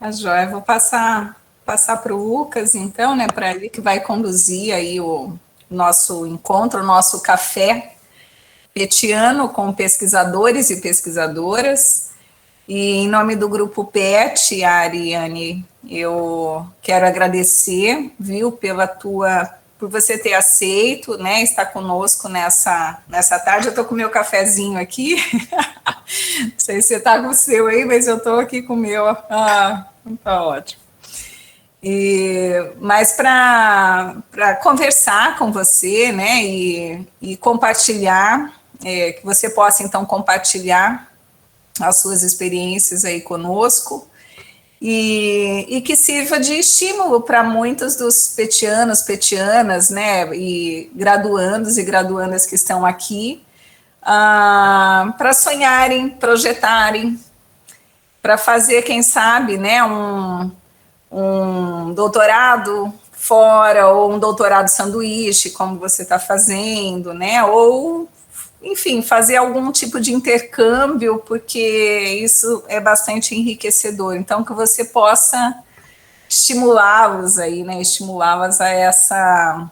A joia, vou passar para o Lucas, então, né, para ele que vai conduzir aí o nosso encontro, o nosso café petiano com pesquisadores e pesquisadoras. E em nome do grupo PET, Ariane, eu quero agradecer, viu, por você ter aceito, né, estar conosco nessa tarde. Eu estou com o meu cafezinho aqui, não sei se você está com o seu aí, mas eu estou aqui com o meu. Tá ótimo. Mas para conversar com você, né, e compartilhar, que você possa então compartilhar as suas experiências aí conosco e que sirva de estímulo para muitos dos petianos, petianas, né, e graduandos e graduandas que estão aqui, para sonharem, projetarem, para fazer, quem sabe, né, um doutorado fora, ou um doutorado sanduíche, como você está fazendo, né, ou enfim, fazer algum tipo de intercâmbio, porque isso é bastante enriquecedor. Então, que você possa estimulá-los aí, né? Estimulá-las a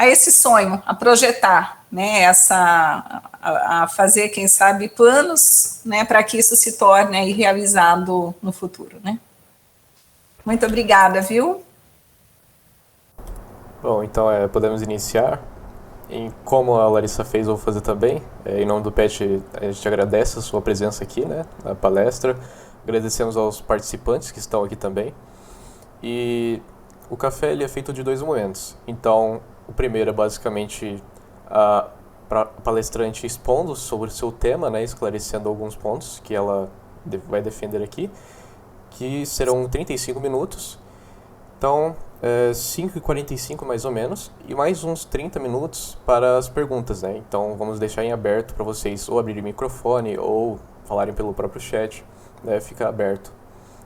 esse sonho, a projetar, né? A fazer, quem sabe, planos, né? Para que isso se torne aí realizado no futuro, né? Muito obrigada, viu? Bom, então podemos iniciar. E como a Larissa fez, eu vou fazer também. Em nome do PET, a gente agradece a sua presença aqui, né, na palestra. Agradecemos aos participantes que estão aqui também. E o café ele é feito de dois momentos. Então, o primeiro é basicamente a palestrante expondo sobre o seu tema, né, esclarecendo alguns pontos que ela vai defender aqui, que serão 35 minutos. Então, 5h45 mais ou menos, e mais uns 30 minutos para as perguntas, né? Então, vamos deixar em aberto para vocês ou abrirem o microfone ou falarem pelo próprio chat, né? Fica aberto.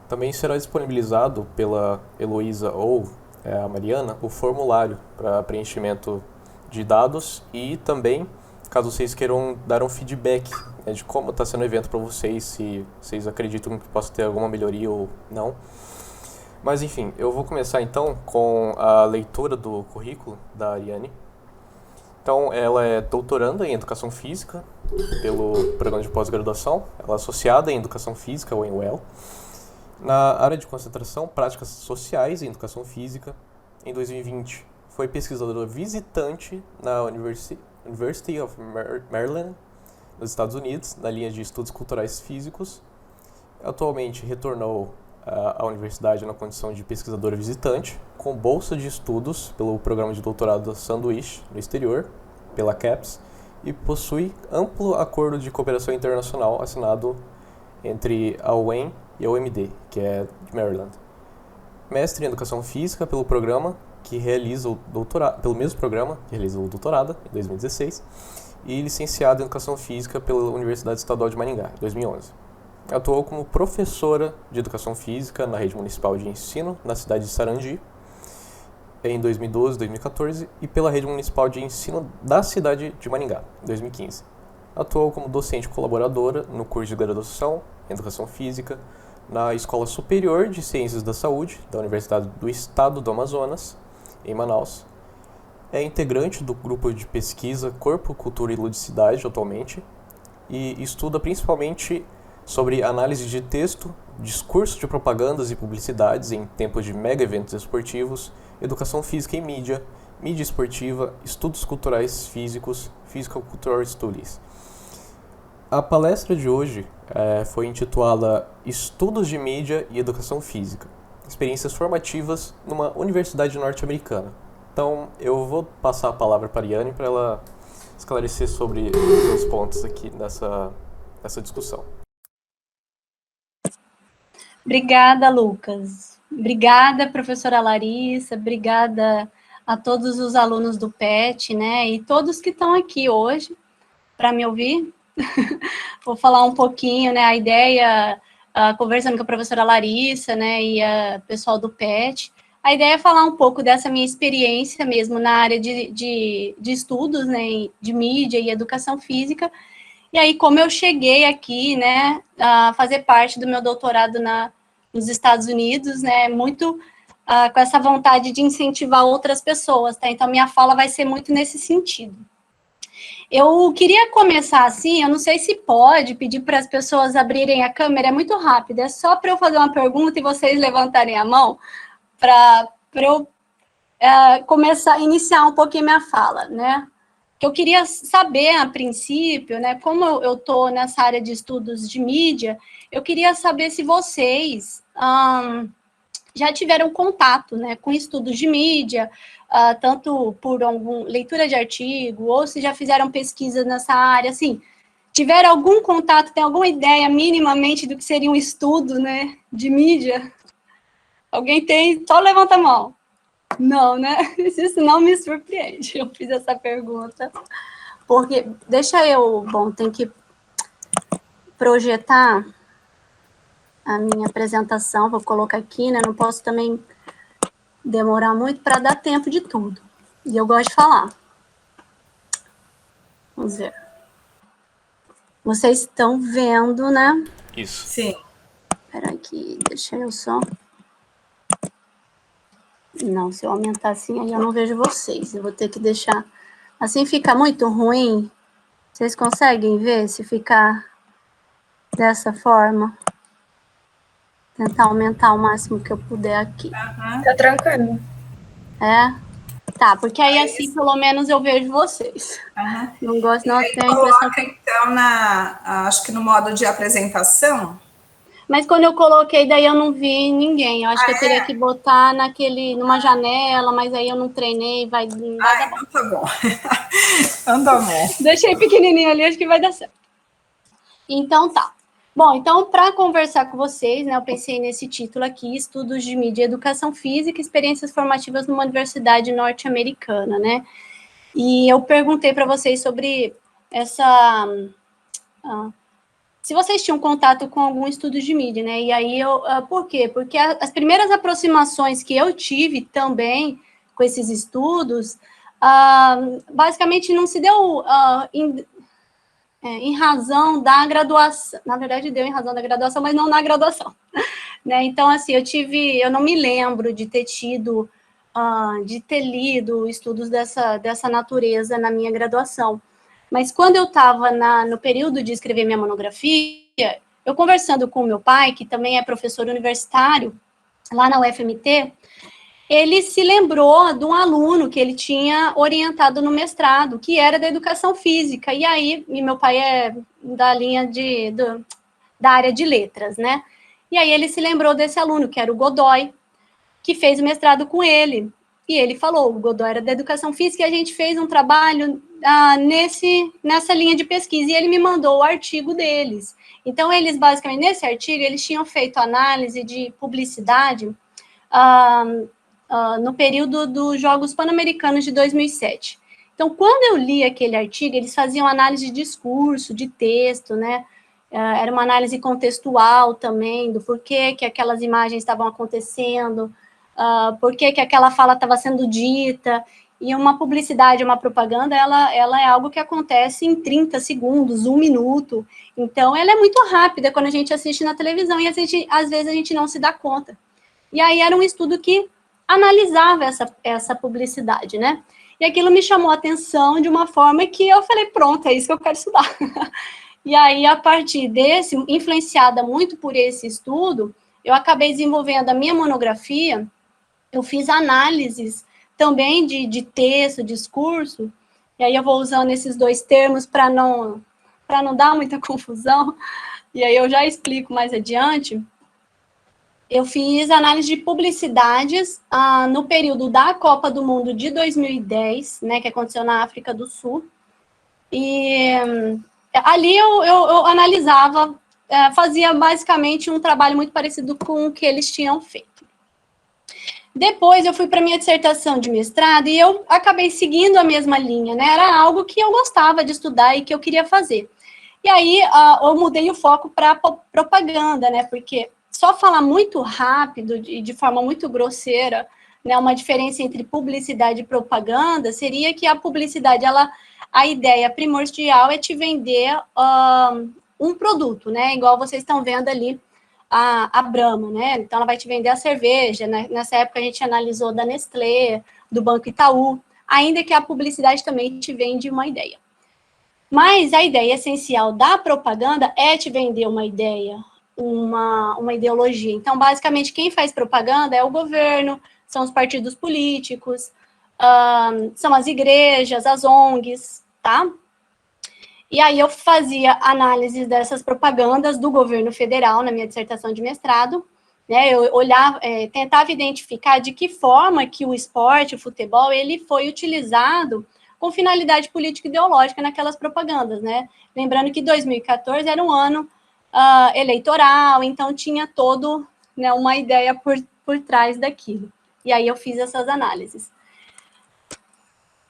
Também será disponibilizado pela Heloísa ou a Mariana o formulário para preenchimento de dados e também, caso vocês queiram dar um feedback, né, de como está sendo o evento para vocês, se vocês acreditam que possa ter alguma melhoria ou não. Mas enfim, eu vou começar então com a leitura do currículo da Ariane. Então, ela é doutoranda em Educação Física pelo programa de pós-graduação. Ela é associada em Educação Física, ou em UEL. Na área de concentração, Práticas Sociais em Educação Física. Em 2020, foi pesquisadora visitante na University of Maryland, nos Estados Unidos, na linha de Estudos Culturais Físicos. Atualmente, retornou à universidade na condição de pesquisadora visitante, com bolsa de estudos pelo programa de doutorado Sanduíche no exterior, pela CAPES, e possui amplo acordo de cooperação internacional assinado entre a UEM e a UMD, que é de Maryland. Mestre em Educação Física pelo programa que realiza o doutorado, pelo mesmo programa que realiza o doutorado em 2016, e licenciado em Educação Física pela Universidade Estadual de Maringá, em 2011. Atuou como professora de Educação Física na Rede Municipal de Ensino, na cidade de Sarandi, em 2012 e 2014, e pela Rede Municipal de Ensino da cidade de Maringá, em 2015. Atuou como docente colaboradora no curso de graduação em Educação Física, na Escola Superior de Ciências da Saúde, da Universidade do Estado do Amazonas, em Manaus. É integrante do grupo de pesquisa Corpo, Cultura e Ludicidade, atualmente, e estuda principalmente sobre análise de texto, discurso de propagandas e publicidades em tempos de mega eventos esportivos, educação física e mídia, mídia esportiva, estudos culturais físicos, Physical Cultural Studies. A palestra de hoje foi intitulada Estudos de Mídia e Educação Física, experiências formativas numa universidade norte-americana. Então, eu vou passar a palavra para a Ariane para ela esclarecer sobre os pontos aqui nessa discussão. Obrigada, Lucas. Obrigada, professora Larissa. Obrigada a todos os alunos do PET, né? E todos que estão aqui hoje para me ouvir. Vou falar um pouquinho, né? A ideia, conversando com a professora Larissa, né? E o pessoal do PET. A ideia é falar um pouco dessa minha experiência mesmo na área de estudos, né? De mídia e educação física. E aí, como eu cheguei aqui, né? A fazer parte do meu doutorado nos Estados Unidos, né, muito com essa vontade de incentivar outras pessoas, tá? Então, minha fala vai ser muito nesse sentido. Eu queria começar assim, eu não sei se pode pedir para as pessoas abrirem a câmera, é muito rápido, é só para eu fazer uma pergunta e vocês levantarem a mão para eu começar a iniciar um pouquinho minha fala, né? Que eu queria saber, a princípio, né, como eu estou nessa área de estudos de mídia, eu queria saber se vocês já tiveram contato, né, com estudos de mídia, tanto por leitura de artigo, ou se já fizeram pesquisas nessa área, assim, tiveram algum contato, tem alguma ideia minimamente do que seria um estudo, né, de mídia? Alguém tem? Só levanta a mão. Não, né? Isso não me surpreende, eu fiz essa pergunta. Porque, tem que projetar a minha apresentação, vou colocar aqui, né? Não posso também demorar muito para dar tempo de tudo. E eu gosto de falar. Vamos ver. Vocês estão vendo, né? Isso. Sim. Espera aqui, deixa eu só... Não, se eu aumentar assim, aí eu não vejo vocês. Eu vou ter que deixar... Assim fica muito ruim. Vocês conseguem ver se ficar dessa forma? Tentar aumentar o máximo que eu puder aqui. Tá tranquilo. Tá, porque aí assim, pelo menos eu vejo vocês. Não gosto, não tenho a impressão. Coloca, então, acho que no modo de apresentação. Mas quando eu coloquei, daí eu não vi ninguém. Eu acho que eu teria que botar numa janela, mas aí eu não treinei, vai dar bom. Então tá bom. Então tá bom. Deixei pequenininho ali, acho que vai dar certo. Então tá. Bom, então, para conversar com vocês, né, eu pensei nesse título aqui, Estudos de Mídia e Educação Física, Experiências Formativas numa Universidade Norte-Americana, né? E eu perguntei para vocês sobre se vocês tinham contato com algum estudo de mídia, né? E aí, por quê? Porque as primeiras aproximações que eu tive também com esses estudos, basicamente não se deu em razão da graduação. Na verdade, deu em razão da graduação, mas não na graduação. Né? Então, assim, eu não me lembro de ter tido, de ter lido estudos dessa natureza na minha graduação. Mas quando eu estava no período de escrever minha monografia, eu conversando com o meu pai, que também é professor universitário, lá na UFMT, ele se lembrou de um aluno que ele tinha orientado no mestrado, que era da educação física. E aí, meu pai é da linha da área de letras, né? E aí ele se lembrou desse aluno, que era o Godoy, que fez o mestrado com ele. E ele falou, o Godoy era da educação física, e a gente fez um trabalho nessa linha de pesquisa, e ele me mandou o artigo deles. Então, eles, basicamente, nesse artigo, eles tinham feito análise de publicidade no período dos Jogos Pan-Americanos de 2007. Então, quando eu li aquele artigo, eles faziam análise de discurso, de texto, né? Era uma análise contextual também, do porquê que aquelas imagens estavam acontecendo, porquê que aquela fala estava sendo dita. E uma publicidade, uma propaganda, ela é algo que acontece em 30 segundos, 1 minuto. Então, ela é muito rápida quando a gente assiste na televisão, e às vezes a gente não se dá conta. E aí era um estudo que analisava essa publicidade, né? E aquilo me chamou a atenção de uma forma que eu falei, pronto, é isso que eu quero estudar. E aí, a partir desse, influenciada muito por esse estudo, eu acabei desenvolvendo a minha monografia, eu fiz análises também de texto, discurso, e aí eu vou usando esses dois termos para não dar muita confusão, e aí eu já explico mais adiante. Eu fiz análise de publicidades no período da Copa do Mundo de 2010, né, que aconteceu na África do Sul. E ali eu analisava, fazia basicamente um trabalho muito parecido com o que eles tinham feito. Depois eu fui para minha dissertação de mestrado e eu acabei seguindo a mesma linha, né? Era algo que eu gostava de estudar e que eu queria fazer. E aí eu mudei o foco para propaganda, né? Porque só falar muito rápido e de forma muito grosseira, né, uma diferença entre publicidade e propaganda seria que a publicidade, a ideia primordial é te vender um produto, né, igual vocês estão vendo ali a Brahma, né? Então, ela vai te vender a cerveja, né? Nessa época, a gente analisou da Nestlé, do Banco Itaú, ainda que a publicidade também te vende uma ideia. Mas a ideia essencial da propaganda é te vender uma ideia, uma ideologia. Então, basicamente, quem faz propaganda é o governo, são os partidos políticos, são as igrejas, as ONGs, tá? E aí eu fazia análise dessas propagandas do governo federal na minha dissertação de mestrado, né? Eu olhava, tentava identificar de que forma que o esporte, o futebol, ele foi utilizado com finalidade política e ideológica naquelas propagandas, né? Lembrando que 2014 era um ano eleitoral, então tinha todo, né, uma ideia por trás daquilo. E aí eu fiz essas análises.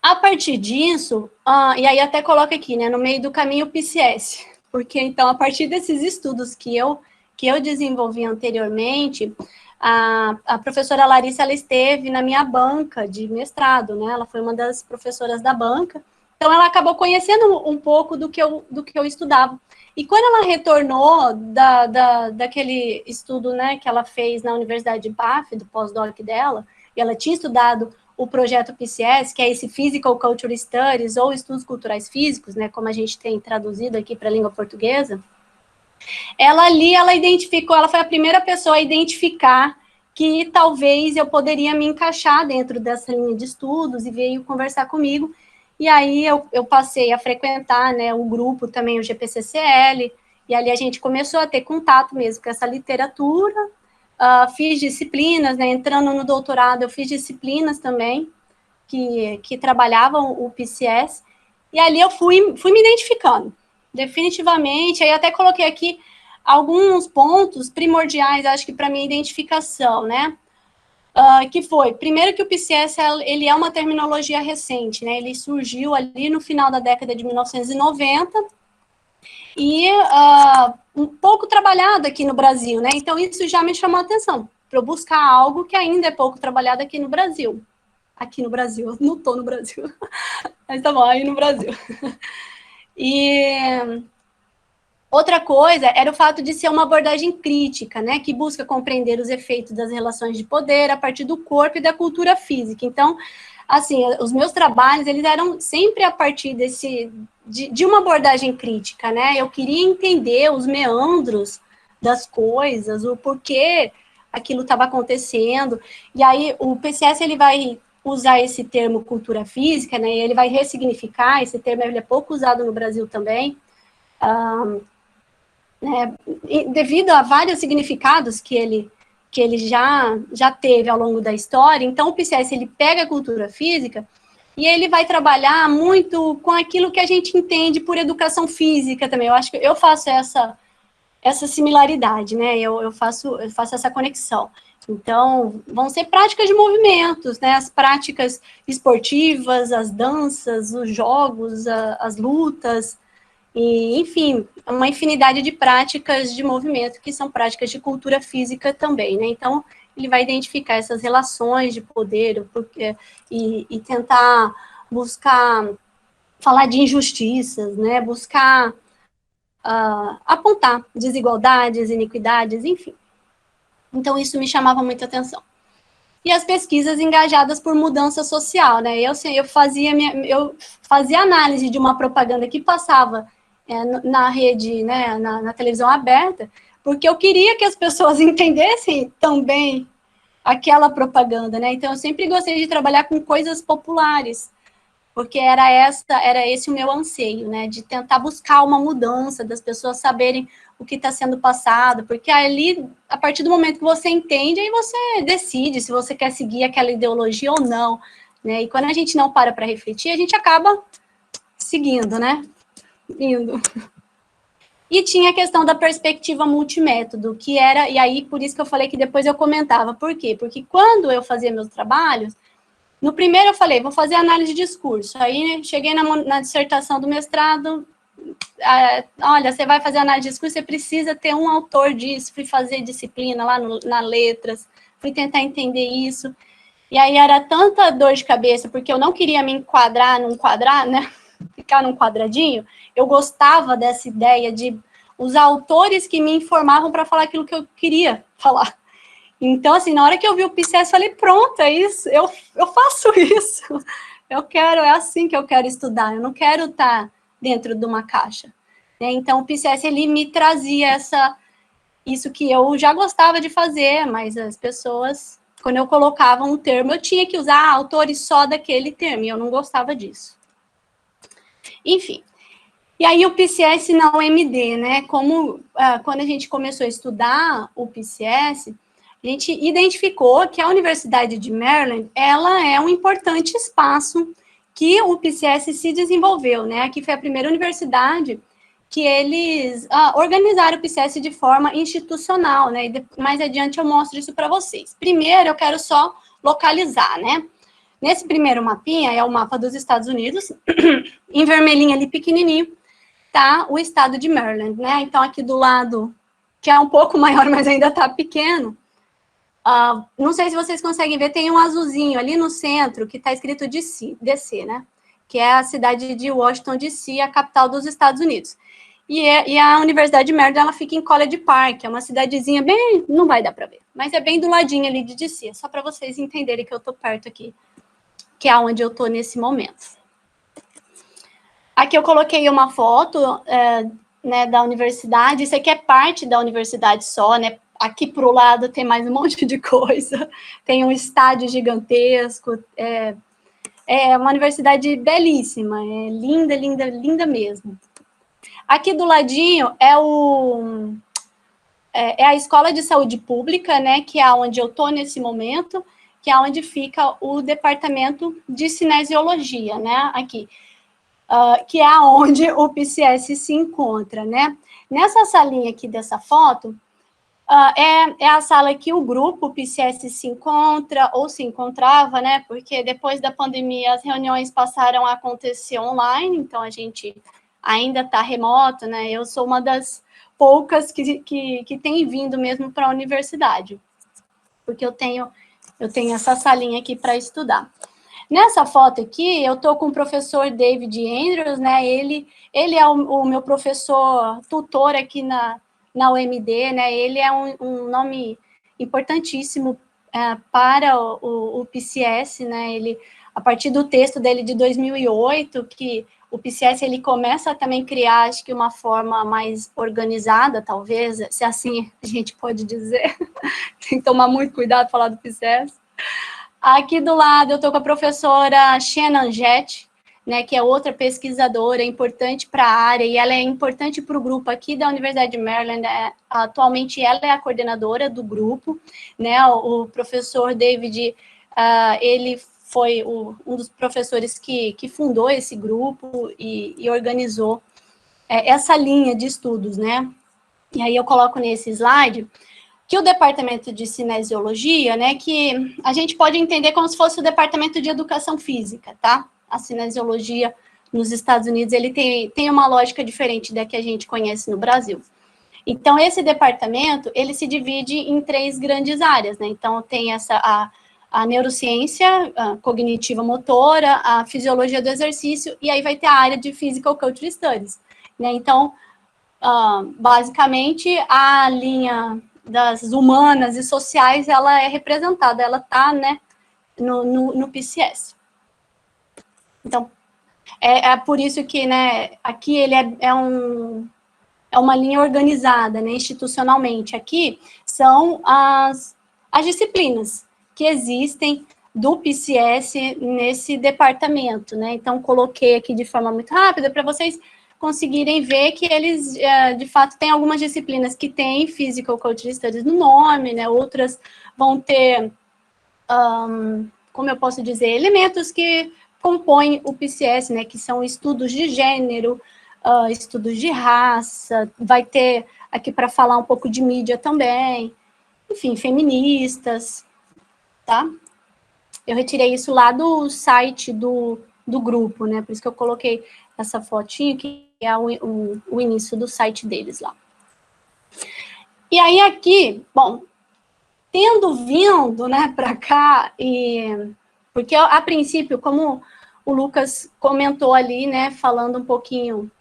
A partir disso, e aí até coloco aqui, né, no meio do caminho o PCS, porque então, a partir desses estudos que eu desenvolvi anteriormente, a professora Larissa, ela esteve na minha banca de mestrado, né, ela foi uma das professoras da banca, então ela acabou conhecendo um pouco do que eu estudava. E quando ela retornou daquele estudo, né, que ela fez na Universidade de Bath, do pós-doc dela, e ela tinha estudado o projeto PCS, que é esse Physical Culture Studies, ou Estudos Culturais Físicos, né, como a gente tem traduzido aqui para a língua portuguesa, ela identificou, ela foi a primeira pessoa a identificar que talvez eu poderia me encaixar dentro dessa linha de estudos, e veio conversar comigo, e aí eu passei a frequentar, né, o grupo também, o GPCCL, e ali a gente começou a ter contato mesmo com essa literatura. Fiz disciplinas, né, entrando no doutorado, eu fiz disciplinas também, que trabalhavam o PCS, e ali eu fui me identificando, definitivamente. Aí até coloquei aqui alguns pontos primordiais, acho que para minha identificação, né, que foi, primeiro, que o PCS, ele é uma terminologia recente, né, ele surgiu ali no final da década de 1990, e um pouco trabalhado aqui no Brasil, né? Então, isso já me chamou a atenção, para eu buscar algo que ainda é pouco trabalhado aqui no Brasil. Aqui no Brasil, eu não estou no Brasil, mas tá bom, aí no Brasil. E outra coisa era o fato de ser uma abordagem crítica, né? Que busca compreender os efeitos das relações de poder a partir do corpo e da cultura física. Então, assim, os meus trabalhos, eles eram sempre a partir de uma abordagem crítica, né? Eu queria entender os meandros das coisas, o porquê aquilo estava acontecendo, e aí o PCS, ele vai usar esse termo cultura física, né? Ele vai ressignificar, esse termo ele é pouco usado no Brasil também, né, devido a vários significados que ele já teve ao longo da história. Então, o PCS, ele pega a cultura física e ele vai trabalhar muito com aquilo que a gente entende por educação física também. Eu acho que eu faço essa similaridade, né? Eu faço essa conexão. Então, vão ser práticas de movimentos, né? As práticas esportivas, as danças, os jogos, as lutas, e, enfim, uma infinidade de práticas de movimento que são práticas de cultura física também, né? Então, ele vai identificar essas relações de poder e tentar buscar falar de injustiças, né? Buscar apontar desigualdades, iniquidades, enfim. Então, isso me chamava muita atenção. E as pesquisas engajadas por mudança social, né? Eu fazia análise de uma propaganda que passava na rede, né, na televisão aberta, porque eu queria que as pessoas entendessem também aquela propaganda, né? Então, eu sempre gostei de trabalhar com coisas populares, porque era esse o meu anseio, né? De tentar buscar uma mudança, das pessoas saberem o que está sendo passado, porque ali, a partir do momento que você entende, aí você decide se você quer seguir aquela ideologia ou não, né? E quando a gente não para refletir, a gente acaba seguindo, né? Indo. E tinha a questão da perspectiva multimétodo, que era, e aí por isso que eu falei que depois eu comentava. Por quê? Porque quando eu fazia meus trabalhos, no primeiro eu falei, vou fazer análise de discurso. Aí, né, cheguei na dissertação do mestrado, olha, você vai fazer análise de discurso, você precisa ter um autor disso. Fui fazer disciplina lá na letras, fui tentar entender isso. E aí era tanta dor de cabeça, porque eu não queria me enquadrar num quadrado, né? Ficar num quadradinho. Eu gostava dessa ideia de os autores que me informavam para falar aquilo que eu queria falar. Então, assim, na hora que eu vi o PCS, falei, pronto, é isso, eu faço isso. É assim que eu quero estudar, eu não quero estar dentro de uma caixa. Né? Então, o PCS, ele me trazia isso que eu já gostava de fazer, mas as pessoas, quando eu colocava um termo, eu tinha que usar autores só daquele termo, e eu não gostava disso. Enfim, e aí o PCS na UMD, né, quando a gente começou a estudar o PCS, a gente identificou que a Universidade de Maryland, ela é um importante espaço que o PCS se desenvolveu, né, aqui foi a primeira universidade que eles organizaram o PCS de forma institucional, né, e mais adiante eu mostro isso para vocês. Primeiro, eu quero só localizar, né, nesse primeiro mapinha é o mapa dos Estados Unidos, em vermelhinho ali pequenininho, tá o estado de Maryland, né? Então, aqui do lado, que é um pouco maior, mas ainda tá pequeno, não sei se vocês conseguem ver, tem um azulzinho ali no centro, que tá escrito DC, né? Que é a cidade de Washington, DC, a capital dos Estados Unidos. E a Universidade de Maryland, ela fica em College Park, é uma cidadezinha bem, não vai dar para ver, mas é bem do ladinho ali de DC, só para vocês entenderem que eu tô perto aqui, que é onde eu tô nesse momento. Aqui eu coloquei uma foto né, da universidade, isso aqui é parte da universidade só, né? Aqui para o lado tem mais um monte de coisa, tem um estádio gigantesco, é uma universidade belíssima, é linda, linda, linda mesmo. Aqui do ladinho é a Escola de Saúde Pública, né, que é onde eu estou nesse momento, que é onde fica o departamento de cinesiologia, né, aqui. Que é onde o PCS se encontra, né? Nessa salinha aqui dessa foto, é a sala que o grupo PCS se encontra, ou se encontrava, né? Porque depois da pandemia as reuniões passaram a acontecer online, então a gente ainda está remoto, né? Eu sou uma das poucas que tem vindo mesmo para a universidade, porque eu tenho essa salinha aqui para estudar. Nessa foto aqui, eu estou com o professor David Andrews, né? Ele é o meu professor tutor aqui na UMD, né? Ele é um nome importantíssimo para o PCS, né? Ele, a partir do texto dele de 2008, que o PCS ele começa a também criar, acho que uma forma mais organizada, talvez, se assim a gente pode dizer. Tem que tomar muito cuidado para falar do PCS. Aqui do lado eu estou com a professora Shannon Jett, né, que é outra pesquisadora importante para a área, e ela é importante para o grupo aqui da Universidade de Maryland. Atualmente ela é a coordenadora do grupo, né, o professor David, ele foi um dos professores que fundou esse grupo e organizou essa linha de estudos, né, e aí eu coloco nesse slide que o departamento de cinesiologia, né, que a gente pode entender como se fosse o departamento de educação física, tá? A cinesiologia nos Estados Unidos, ele tem uma lógica diferente da que a gente conhece no Brasil. Então, esse departamento, ele se divide em 3 grandes áreas, né? Então, tem a neurociência, a cognitiva motora, a fisiologia do exercício, e aí vai ter a área de Physical Culture Studies, né? Então, basicamente, a linha das humanas e sociais, ela é representada, ela está, né, no PCS. Então, é por isso que, né, aqui ele é uma linha organizada, né, institucionalmente. Aqui são as disciplinas que existem do PCS nesse departamento, né, então coloquei aqui de forma muito rápida para vocês conseguirem ver que eles, de fato, têm algumas disciplinas que têm Physical Culture Studies no nome, né, outras vão ter, como eu posso dizer, elementos que compõem o PCS, né, que são estudos de gênero, estudos de raça, vai ter aqui para falar um pouco de mídia também, enfim, feministas, tá? Eu retirei isso lá do site do grupo, né, por isso que eu coloquei essa fotinho, que é o início do site deles lá. E aí aqui, bom, tendo vindo, né, para cá, porque a princípio, como o Lucas comentou ali, né, falando um pouquinho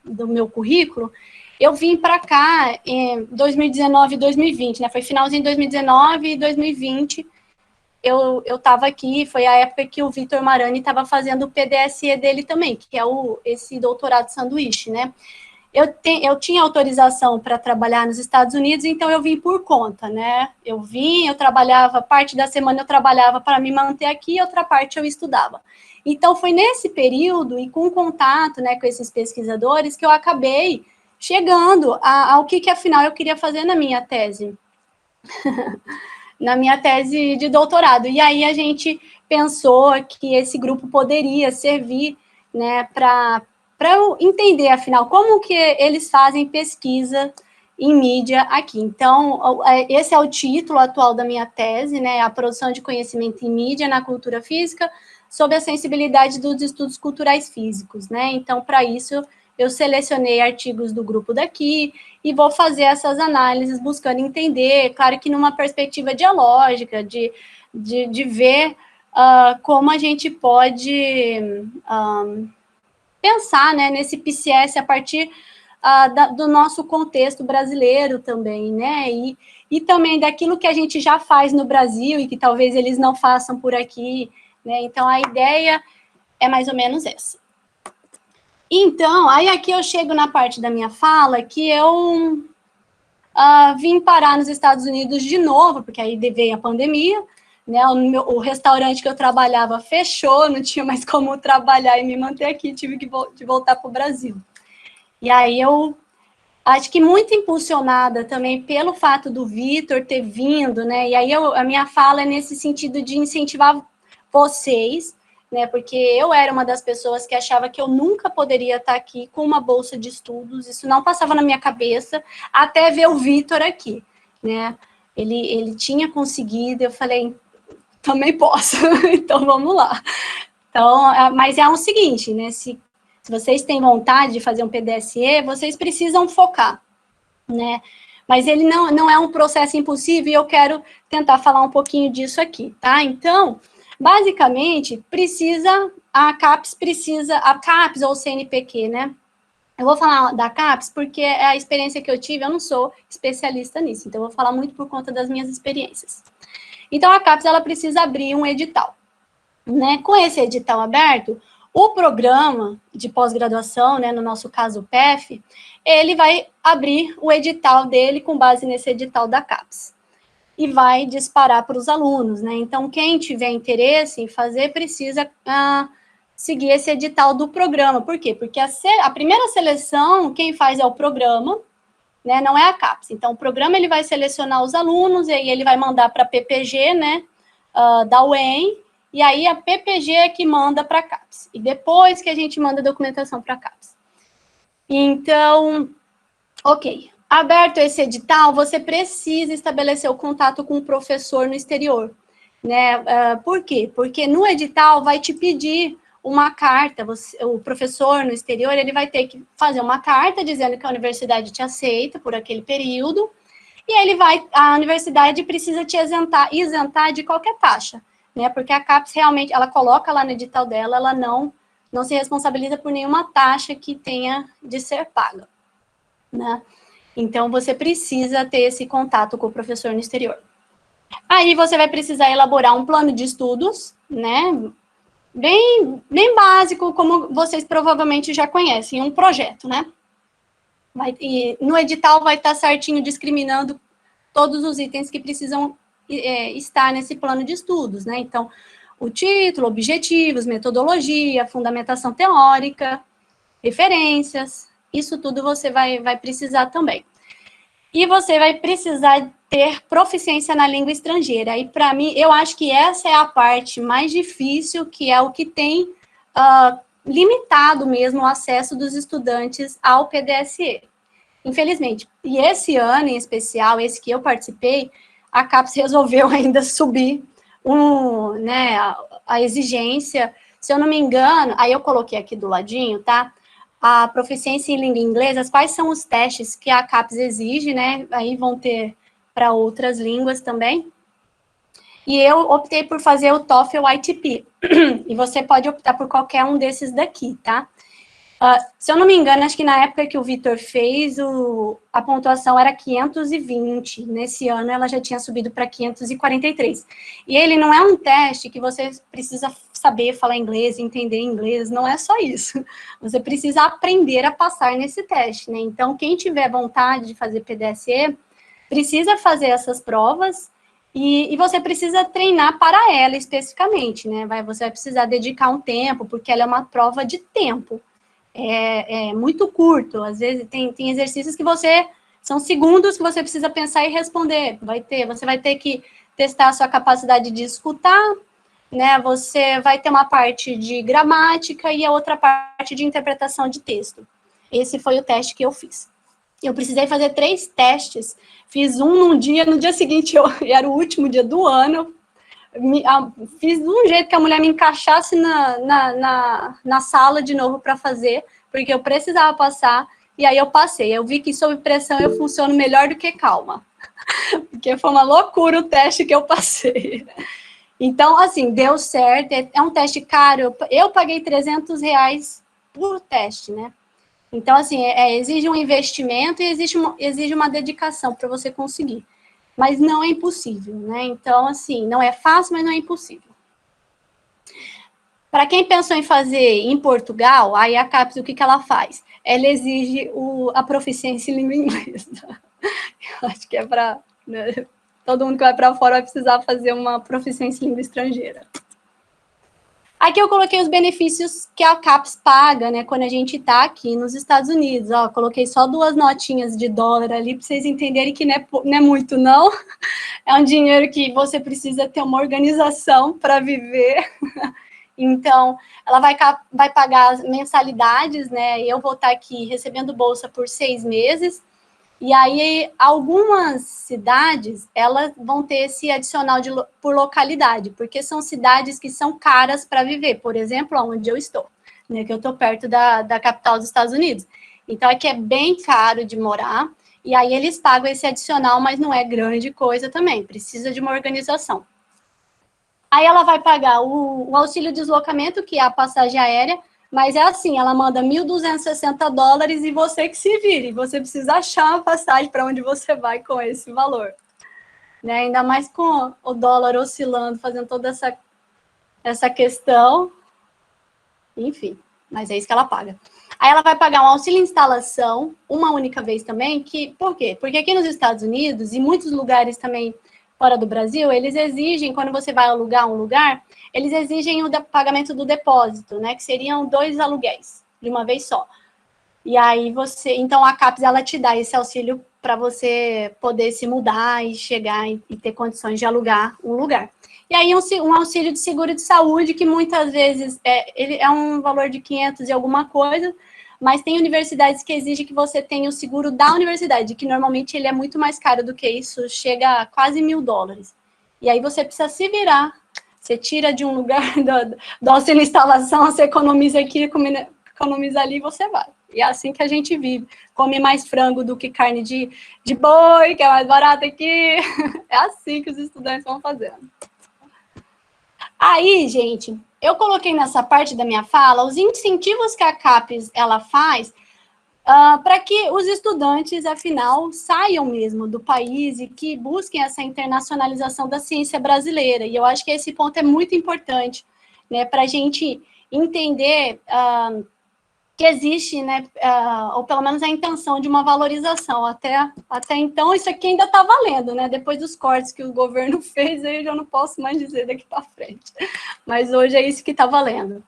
do meu currículo, eu vim para cá em 2019 e 2020, né? Foi finalzinho de 2019 e 2020. Eu estava aqui, foi a época que o Vitor Marani estava fazendo o PDSE dele também, que é esse doutorado sanduíche, né? Eu tinha autorização para trabalhar nos Estados Unidos, então eu vim por conta, né? Eu trabalhava, parte da semana eu trabalhava para me manter aqui, outra parte eu estudava. Então, foi nesse período e com contato, né, com esses pesquisadores que eu acabei chegando ao que afinal eu queria fazer na minha tese. Na minha tese de doutorado. E aí a gente pensou que esse grupo poderia servir, né, para eu entender, afinal, como que eles fazem pesquisa em mídia aqui. Então, esse é o título atual da minha tese, né, a produção de conhecimento em mídia na cultura física, sob a sensibilidade dos estudos culturais físicos, né. Então, para isso, eu selecionei artigos do grupo daqui e vou fazer essas análises buscando entender, claro que numa perspectiva dialógica, de ver como a gente pode pensar, né, nesse PCS a partir do nosso contexto brasileiro também, né, e também daquilo que a gente já faz no Brasil e que talvez eles não façam por aqui, né, então a ideia é mais ou menos essa. Então, aí aqui eu chego na parte da minha fala que eu vim parar nos Estados Unidos de novo, porque aí veio a pandemia, né, o restaurante que eu trabalhava fechou, não tinha mais como trabalhar e me manter aqui, tive que voltar para o Brasil. E aí eu acho que muito impulsionada também pelo fato do Vitor ter vindo, né, e aí a minha fala é nesse sentido de incentivar vocês, né, porque eu era uma das pessoas que achava que eu nunca poderia estar aqui com uma bolsa de estudos, isso não passava na minha cabeça, até ver o Vitor aqui, né, ele tinha conseguido, eu falei, também posso, então vamos lá. Então, mas é o seguinte, né, se vocês têm vontade de fazer um PDSE, vocês precisam focar, né, mas ele não é um processo impossível e eu quero tentar falar um pouquinho disso aqui, tá? Então, basicamente, a CAPES ou CNPq, né? Eu vou falar da CAPES porque é a experiência que eu tive, eu não sou especialista nisso, então eu vou falar muito por conta das minhas experiências. Então, a CAPES, ela precisa abrir um edital, né? Com esse edital aberto, o programa de pós-graduação, né, no nosso caso o PEF, ele vai abrir o edital dele com base nesse edital da CAPES e vai disparar para os alunos, né? Então, quem tiver interesse em fazer precisa seguir esse edital do programa. Por quê? Porque a primeira seleção, quem faz é o programa, né? Não é a CAPES. Então, o programa ele vai selecionar os alunos e aí ele vai mandar para a PPG, né? Da UEM, e aí a PPG é que manda para a CAPES. E depois que a gente manda a documentação para a CAPES. Então, ok. Aberto esse edital, você precisa estabelecer o contato com o professor no exterior, né? Por quê? Porque no edital vai te pedir uma carta, o professor no exterior, ele vai ter que fazer uma carta dizendo que a universidade te aceita por aquele período, e a universidade precisa te isentar de qualquer taxa, né? Porque a CAPES realmente, ela coloca lá no edital dela, ela não se responsabiliza por nenhuma taxa que tenha de ser paga, né? Então, você precisa ter esse contato com o professor no exterior. Aí, você vai precisar elaborar um plano de estudos, né? Bem básico, como vocês provavelmente já conhecem, um projeto, né? E no edital vai estar certinho discriminando todos os itens que precisam estar nesse plano de estudos, né? Então, o título, objetivos, metodologia, fundamentação teórica, referências, isso tudo você vai precisar também. E você vai precisar ter proficiência na língua estrangeira. E, para mim, eu acho que essa é a parte mais difícil, que é o que tem limitado mesmo o acesso dos estudantes ao PDSE. Infelizmente. E esse ano, em especial, esse que eu participei, a CAPES resolveu ainda subir né, a exigência. Se eu não me engano, aí eu coloquei aqui do ladinho, tá? A proficiência em língua inglesa, quais são os testes que a CAPES exige, né? Aí vão ter para outras línguas também. E eu optei por fazer o TOEFL ITP. E você pode optar por qualquer um desses daqui, tá? Se eu não me engano, acho que na época que o Vitor fez, a pontuação era 520. Nesse ano, ela já tinha subido para 543. E ele não é um teste que você precisa saber falar inglês, entender inglês, não é só isso. Você precisa aprender a passar nesse teste, né? Então, quem tiver vontade de fazer PDSE, precisa fazer essas provas e você precisa treinar para ela especificamente, né? Você vai precisar dedicar um tempo, porque ela é uma prova de tempo. É muito curto, às vezes tem exercícios que são segundos que você precisa pensar e responder, você vai ter que testar a sua capacidade de escutar, né, você vai ter uma parte de gramática e a outra parte de interpretação de texto. Esse foi o teste que eu fiz. Eu precisei fazer 3 testes, fiz um num dia, no dia seguinte era o último dia do ano, fiz de um jeito que a mulher me encaixasse na sala de novo para fazer, porque eu precisava passar, e aí eu passei. Eu vi que sob pressão eu funciono melhor do que calma, porque foi uma loucura o teste que eu passei. Então, assim, deu certo, é um teste caro, eu paguei R$300 por teste, né? Então, assim, exige um investimento e exige uma dedicação para você conseguir. Mas não é impossível, né? Então, assim, não é fácil, mas não é impossível. Para quem pensou em fazer em Portugal, aí a CAPES, o que ela faz? Ela exige a proficiência em língua inglesa. Eu acho que é para... Né, todo mundo que vai para fora vai precisar fazer uma proficiência em língua estrangeira. Aqui eu coloquei os benefícios que a CAPES paga, né, quando a gente está aqui nos Estados Unidos. Ó, coloquei só 2 notinhas de dólar ali para vocês entenderem que não é muito, não. É um dinheiro que você precisa ter uma organização para viver. Então, ela vai pagar as mensalidades, né? Eu vou estar aqui recebendo bolsa por 6 meses. E aí, algumas cidades, elas vão ter esse adicional por localidade, porque são cidades que são caras para viver. Por exemplo, onde eu estou, né, que eu estou perto da capital dos Estados Unidos. Então, aqui é bem caro de morar, e aí eles pagam esse adicional, mas não é grande coisa também, precisa de uma organização. Aí ela vai pagar o auxílio deslocamento, que é a passagem aérea, mas é assim, ela manda $1.260 e você que se vire. Você precisa achar uma passagem para onde você vai com esse valor. Né? Ainda mais com o dólar oscilando, fazendo toda essa questão. Enfim, mas é isso que ela paga. Aí ela vai pagar um auxílio instalação, uma única vez também, por quê? Porque aqui nos Estados Unidos, e muitos lugares também fora do Brasil, eles exigem, quando você vai alugar um lugar, eles exigem o pagamento do depósito, né, que seriam 2 aluguéis, de uma vez só. E aí então a CAPES, ela te dá esse auxílio para você poder se mudar e chegar e ter condições de alugar um lugar. E aí um auxílio de seguro de saúde, que muitas vezes ele é um valor de 500 e alguma coisa, mas tem universidades que exigem que você tenha o seguro da universidade, que normalmente ele é muito mais caro do que isso, chega a quase $1.000. E aí você precisa se virar, você tira de um lugar do auxílio instalação, você economiza aqui, economiza ali e você vai. E é assim que a gente vive. Come mais frango do que carne de boi, que é mais barato aqui. É assim que os estudantes vão fazendo. Aí, gente, eu coloquei nessa parte da minha fala os incentivos que a CAPES ela faz para que os estudantes, afinal, saiam mesmo do país e que busquem essa internacionalização da ciência brasileira. E eu acho que esse ponto é muito importante, né, para a gente entender que existe, né, ou pelo menos a intenção de uma valorização. Até então, isso aqui ainda está valendo, né? Depois dos cortes que o governo fez, aí eu já não posso mais dizer daqui para frente. Mas hoje é isso que está valendo.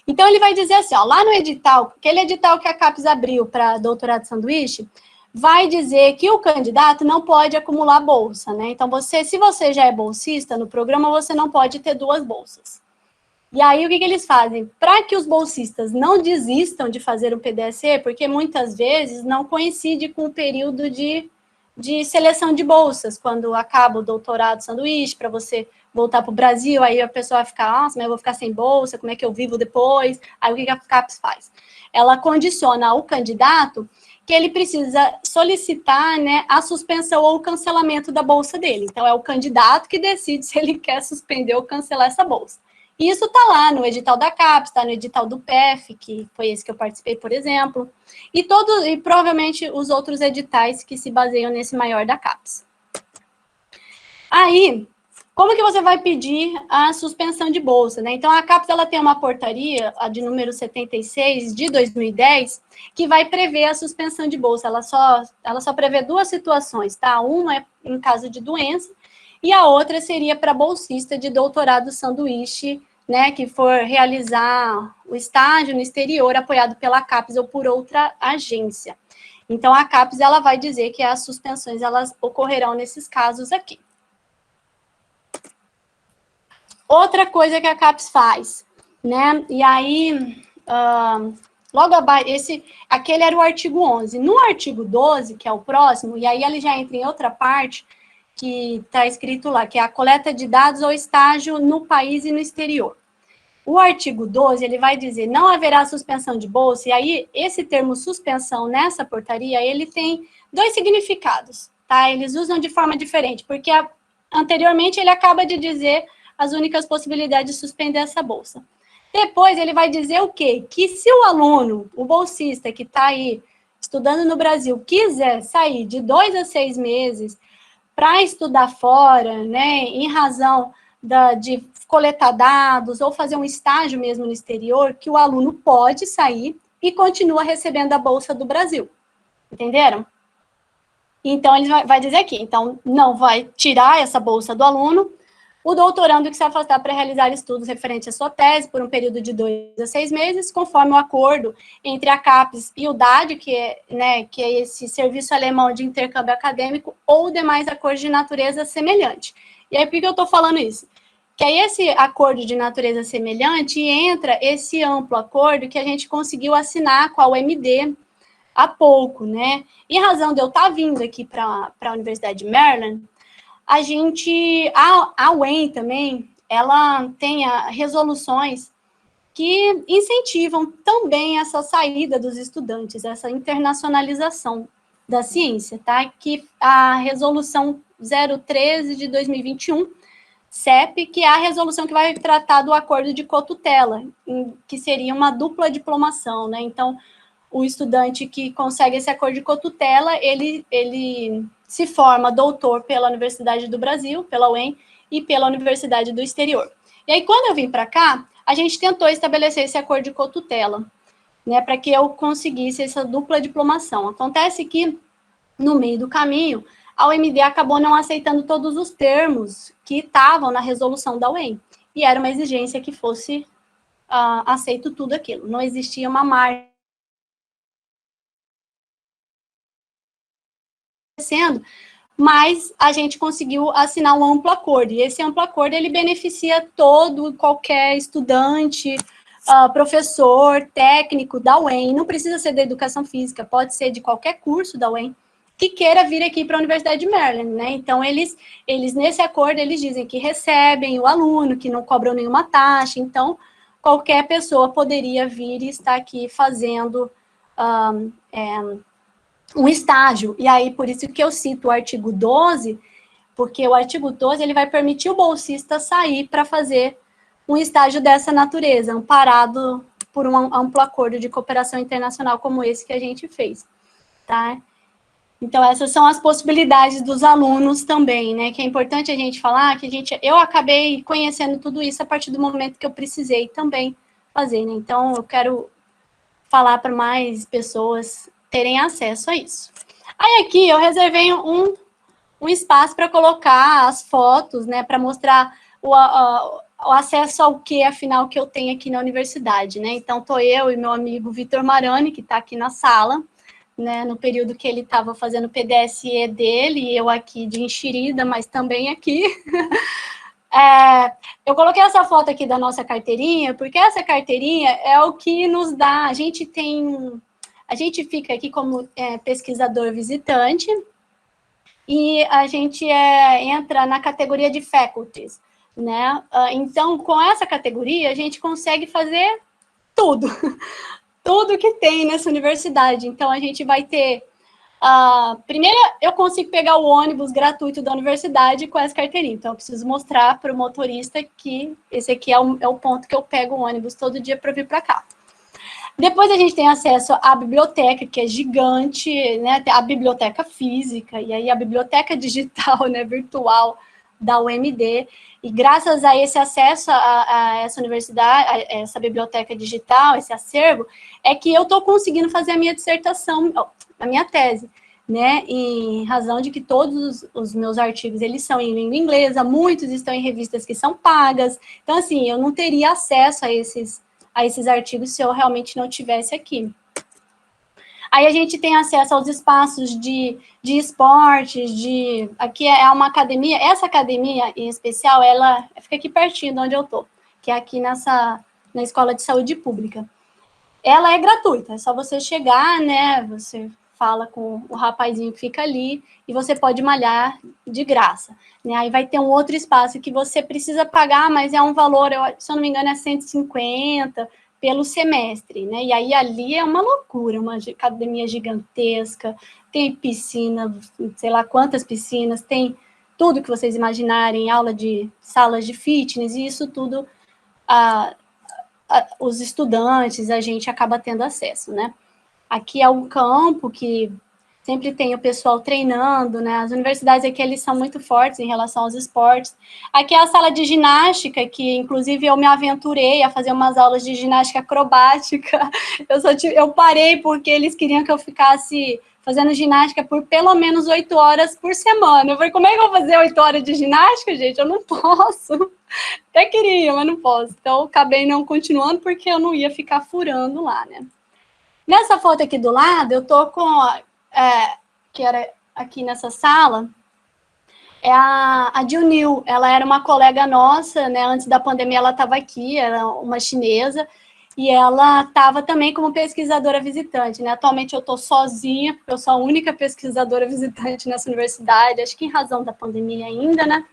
Então, ele vai dizer assim, ó, lá no edital, aquele edital que a CAPES abriu para doutorado de sanduíche, vai dizer que o candidato não pode acumular bolsa, né? Então, se você já é bolsista no programa, você não pode ter 2 bolsas. E aí, o que eles fazem? Para que os bolsistas não desistam de fazer um PDSE, porque muitas vezes não coincide com o período de seleção de bolsas, quando acaba o doutorado sanduíche, para você voltar para o Brasil, aí a pessoa vai ficar, nossa, mas eu vou ficar sem bolsa, como é que eu vivo depois? Aí o que a CAPES faz? Ela condiciona o candidato que ele precisa solicitar, né, a suspensão ou o cancelamento da bolsa dele. Então, é o candidato que decide se ele quer suspender ou cancelar essa bolsa. E isso está lá no edital da CAPES, está no edital do PEF, que foi esse que eu participei, por exemplo, e provavelmente os outros editais que se baseiam nesse maior da CAPES. Aí, como que você vai pedir a suspensão de bolsa, né? Então, a CAPES, ela tem uma portaria, a de número 76, de 2010, que vai prever a suspensão de bolsa. Ela só prevê duas situações, tá? Uma é em caso de doença, e a outra seria para bolsista de doutorado sanduíche, né, que for realizar o estágio no exterior, apoiado pela CAPES ou por outra agência. Então, a CAPES, ela vai dizer que as suspensões, elas ocorrerão nesses casos aqui. Outra coisa que a CAPES faz, né, e aí, logo abaixo, aquele era o artigo 11. No artigo 12, que é o próximo, e aí ele já entra em outra parte, que está escrito lá, que é a coleta de dados ou estágio no país e no exterior. O artigo 12, ele vai dizer, não haverá suspensão de bolsa, e aí esse termo suspensão nessa portaria, ele tem dois significados, tá? Eles usam de forma diferente, porque anteriormente ele acaba de dizer as únicas possibilidades de suspender essa bolsa. Depois ele vai dizer o quê? Que se o aluno, o bolsista que está aí estudando no Brasil, quiser sair de 2 a 6 meses para estudar fora, né, em razão de coletar dados ou fazer um estágio mesmo no exterior, que o aluno pode sair e continua recebendo a Bolsa do Brasil. Entenderam? Então, ele vai dizer aqui, então, não vai tirar essa bolsa do aluno, o doutorando que se afastar para realizar estudos referentes à sua tese por um período de 2 a 6 meses, conforme o acordo entre a CAPES e o DAD, que é esse serviço alemão de intercâmbio acadêmico, ou demais acordos de natureza semelhante. E aí, por que eu estou falando isso? Que aí esse acordo de natureza semelhante entra esse amplo acordo que a gente conseguiu assinar com a UMD há pouco, né? Em razão de eu estar vindo aqui para a Universidade de Maryland, a UEM também, ela tem resoluções que incentivam também essa saída dos estudantes, essa internacionalização da ciência, tá? Que a resolução 013 de 2021, CEP, que é a resolução que vai tratar do acordo de cotutela, que seria uma dupla diplomação, né? Então, o estudante que consegue esse acordo de cotutela, ele se forma doutor pela Universidade do Brasil, pela UEM, e pela Universidade do Exterior. E aí, quando eu vim para cá, a gente tentou estabelecer esse acordo de cotutela, né, para que eu conseguisse essa dupla diplomação. Acontece que, no meio do caminho, a UMD acabou não aceitando todos os termos que estavam na resolução da UEM, e era uma exigência que fosse aceito tudo aquilo. Não existia uma margem mas a gente conseguiu assinar um amplo acordo, e esse amplo acordo, ele beneficia qualquer estudante, professor, técnico da UEM, não precisa ser da educação física, pode ser de qualquer curso da UEM, que queira vir aqui para a Universidade de Maryland, né? Então, eles, nesse acordo, eles dizem que recebem o aluno, que não cobram nenhuma taxa, então, qualquer pessoa poderia vir e estar aqui fazendo um estágio, e aí por isso que eu cito o artigo 12, porque o artigo 12 ele vai permitir o bolsista sair para fazer um estágio dessa natureza, amparado por um amplo acordo de cooperação internacional como esse que a gente fez, tá? Então, essas são as possibilidades dos alunos também, né, que é importante a gente falar, eu acabei conhecendo tudo isso a partir do momento que eu precisei também fazer, né, então eu quero falar para mais pessoas terem acesso a isso. Aí aqui eu reservei um espaço para colocar as fotos, né, para mostrar o acesso ao que, afinal, que eu tenho aqui na universidade, né, então estou eu e meu amigo Vitor Marani, que está aqui na sala, né, no período que ele estava fazendo o PDSE dele, e eu aqui de enxerida, mas também aqui. Eu coloquei essa foto aqui da nossa carteirinha, porque essa carteirinha é o que nos dá, a gente fica aqui como pesquisador visitante, e a gente entra na categoria de faculties, né? Então, com essa categoria, a gente consegue fazer tudo, tudo que tem nessa universidade. Então, a gente vai ter Primeiro, eu consigo pegar o ônibus gratuito da universidade com essa carteirinha. Então, eu preciso mostrar para o motorista que esse aqui é o ponto que eu pego o ônibus todo dia para vir para cá. Depois a gente tem acesso à biblioteca, que é gigante, né? A biblioteca física, e aí a biblioteca digital, né, virtual da UMD. E graças a esse acesso a essa universidade, a essa biblioteca digital, esse acervo, é que eu estou conseguindo fazer a minha dissertação, a minha tese, né? Em razão de que todos os meus artigos, eles são em língua inglesa, muitos estão em revistas que são pagas. Então, assim, eu não teria acesso a esses artigos se eu realmente não tivesse aqui. Aí a gente tem acesso aos espaços de esportes, aqui é uma academia, essa academia em especial, ela fica aqui pertinho de onde eu estou, que é aqui na Escola de Saúde Pública. Ela é gratuita, é só você chegar, né, você fala com o rapazinho que fica ali e você pode malhar de graça, né? Aí vai ter um outro espaço que você precisa pagar, mas é um valor, se eu não me engano, é 150 pelo semestre, né? E aí ali é uma loucura, uma academia gigantesca, tem piscina, sei lá quantas piscinas, tem tudo que vocês imaginarem, aula de salas de fitness, e isso tudo os estudantes, a gente acaba tendo acesso, né? Aqui é um campo que sempre tem o pessoal treinando, né? As universidades aqui, eles são muito fortes em relação aos esportes. Aqui é a sala de ginástica, que inclusive eu me aventurei a fazer umas aulas de ginástica acrobática. Eu parei porque eles queriam que eu ficasse fazendo ginástica por pelo menos 8 horas por semana. Eu falei, como é que eu vou fazer 8 horas de ginástica, gente? Eu não posso. Até queria, mas não posso. Então, eu acabei não continuando porque eu não ia ficar furando lá, né? Nessa foto aqui do lado, eu tô com, que era aqui nessa sala, é a Junil. Ela era uma colega nossa, né? Antes da pandemia ela estava aqui, era uma chinesa, e ela estava também como pesquisadora visitante, né? Atualmente eu estou sozinha, porque eu sou a única pesquisadora visitante nessa universidade, acho que em razão da pandemia ainda, né?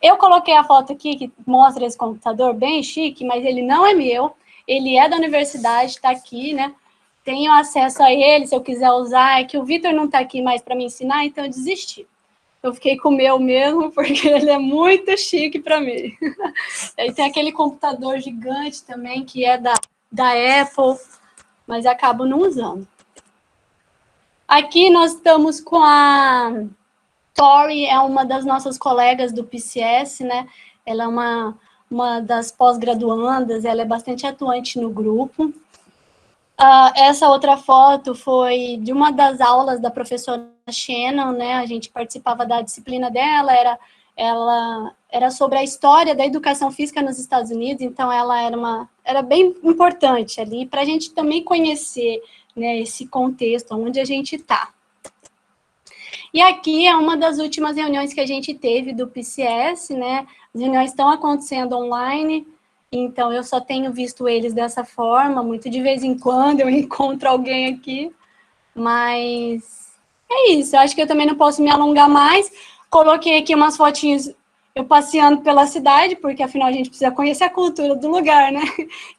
Eu coloquei a foto aqui que mostra esse computador bem chique, mas ele não é meu, ele é da universidade, está aqui, né? Tenho acesso a ele, se eu quiser usar, é que o Vitor não está aqui mais para me ensinar, então eu desisti. Eu fiquei com o meu mesmo, porque ele é muito chique para mim. Aí tem aquele computador gigante também, que é da Apple, mas acabo não usando. Aqui nós estamos com a Tori, é uma das nossas colegas do PCS, né? Ela é uma das pós-graduandas, ela é bastante atuante no grupo. Essa outra foto foi de uma das aulas da professora Shannon, né? A gente participava da disciplina dela, ela era sobre a história da educação física nos Estados Unidos, então ela era bem importante ali para a gente também conhecer, né, esse contexto, onde a gente está. E aqui é uma das últimas reuniões que a gente teve do PCS, né? As reuniões estão acontecendo online, então eu só tenho visto eles dessa forma, muito de vez em quando eu encontro alguém aqui, mas é isso, eu acho que eu também não posso me alongar mais. Coloquei aqui umas fotinhas eu passeando pela cidade, porque afinal a gente precisa conhecer a cultura do lugar, né?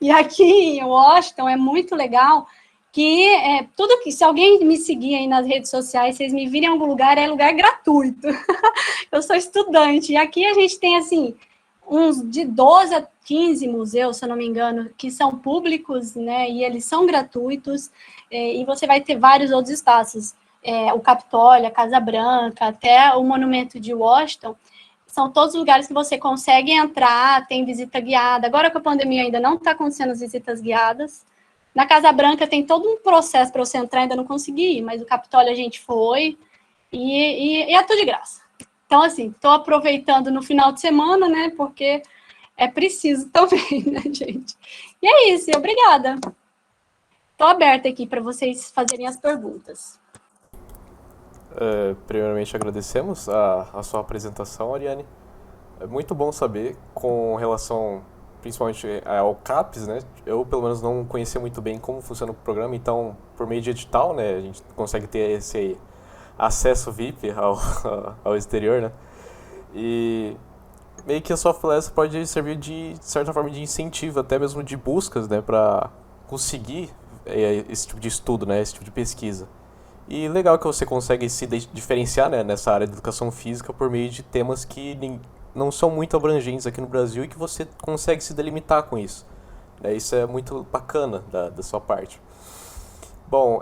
E aqui em Washington é muito legal que tudo que, se alguém me seguir aí nas redes sociais, vocês me virem em algum lugar, é lugar gratuito. Eu sou estudante, e aqui a gente tem, assim, uns de 12 a 15 museus, se eu não me engano, que são públicos, né, e eles são gratuitos, e você vai ter vários outros espaços, o Capitólio, a Casa Branca, até o Monumento de Washington, são todos lugares que você consegue entrar, tem visita guiada. Agora, com a pandemia, ainda não está acontecendo as visitas guiadas. Na Casa Branca tem todo um processo para você entrar, ainda não consegui ir, mas o Capitólio a gente foi, e é tudo de graça. Então, assim, estou aproveitando no final de semana, né, porque é preciso também, né, gente? E é isso, obrigada. Estou aberta aqui para vocês fazerem as perguntas. Primeiramente, agradecemos a sua apresentação, Ariane. É muito bom saber, com relação principalmente ao CAPES, né? Eu, pelo menos, não conhecia muito bem como funciona o programa, então, por meio de edital, né, a gente consegue ter esse acesso VIP ao exterior, né? E meio que a sua palestra pode servir de certa forma de incentivo, até mesmo de buscas, né, para conseguir esse tipo de estudo, né, esse tipo de pesquisa. E legal que você consegue se diferenciar, né, nessa área de educação física por meio de temas que não são muito abrangentes aqui no Brasil e que você consegue se delimitar com isso. Isso é muito bacana da sua parte. Bom,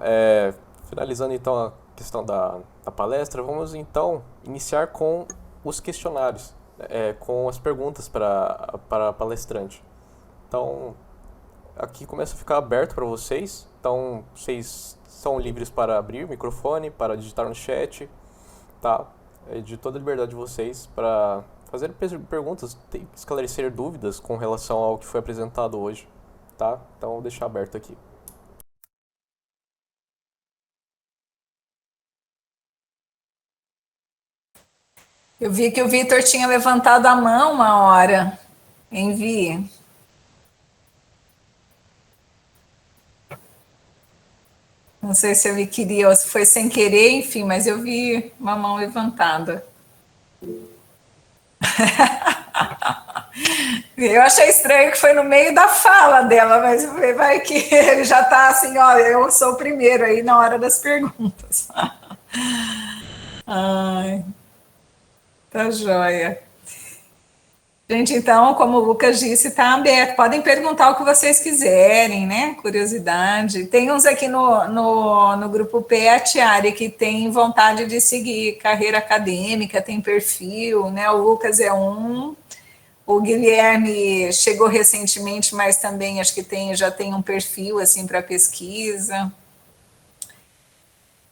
finalizando então a questão da palestra, vamos então iniciar com os questionários, com as perguntas para a palestrante. Então, aqui começa a ficar aberto para vocês. Então, vocês são livres para abrir o microfone, para digitar no chat, tá? É de toda a liberdade de vocês para fazer perguntas, esclarecer dúvidas com relação ao que foi apresentado hoje, tá? Então, vou deixar aberto aqui. Eu vi que o Vitor tinha levantado a mão uma hora. Envie. Não sei se ele queria ou se foi sem querer, enfim, mas eu vi uma mão levantada. Eu achei estranho que foi no meio da fala dela, mas vai que ele já está assim, olha, eu sou o primeiro aí na hora das perguntas. Ai, tá joia. Gente, então, como o Lucas disse, está aberto. Podem perguntar o que vocês quiserem, né? Curiosidade. Tem uns aqui no grupo PET, Ari, que tem vontade de seguir carreira acadêmica, tem perfil, né? O Lucas é um. O Guilherme chegou recentemente, mas também acho que já tem um perfil assim para pesquisa.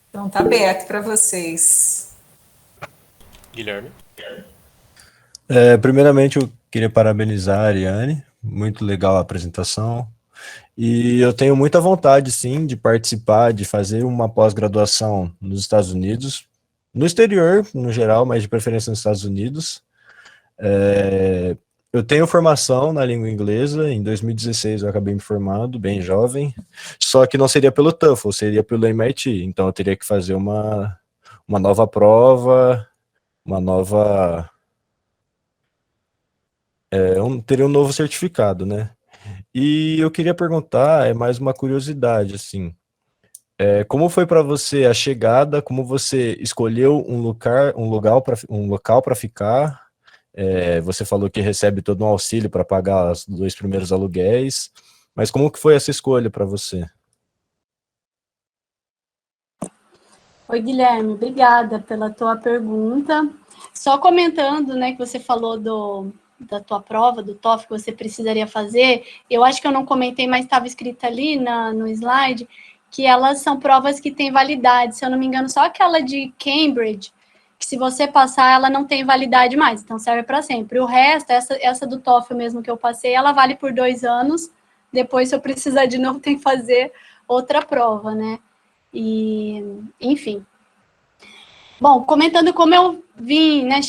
Então, está aberto para vocês. Guilherme. Primeiramente, eu queria parabenizar a Ariane, muito legal a apresentação, e eu tenho muita vontade, sim, de participar, de fazer uma pós-graduação nos Estados Unidos, no exterior, no geral, mas de preferência nos Estados Unidos. Eu tenho formação na língua inglesa, em 2016 eu acabei me formando, bem jovem, só que não seria pelo TOEFL, seria pelo MIT, então eu teria que fazer uma nova prova, teria um novo certificado, né? E eu queria perguntar, mais uma curiosidade, assim, como foi para você a chegada, como você escolheu um local para ficar? Você falou que recebe todo um auxílio para pagar os 2 primeiros aluguéis, mas como que foi essa escolha para você? Oi, Guilherme, obrigada pela tua pergunta. Só comentando, né, que você falou da tua prova, do TOEFL que você precisaria fazer, eu acho que eu não comentei, mas estava escrito ali no slide, que elas são provas que têm validade, se eu não me engano, só aquela de Cambridge, que se você passar, ela não tem validade mais, então serve para sempre. O resto, essa do TOEFL mesmo que eu passei, ela vale por 2 anos, depois, se eu precisar de novo, tem que fazer outra prova, né? E, enfim. Bom, comentando como eu vim, né,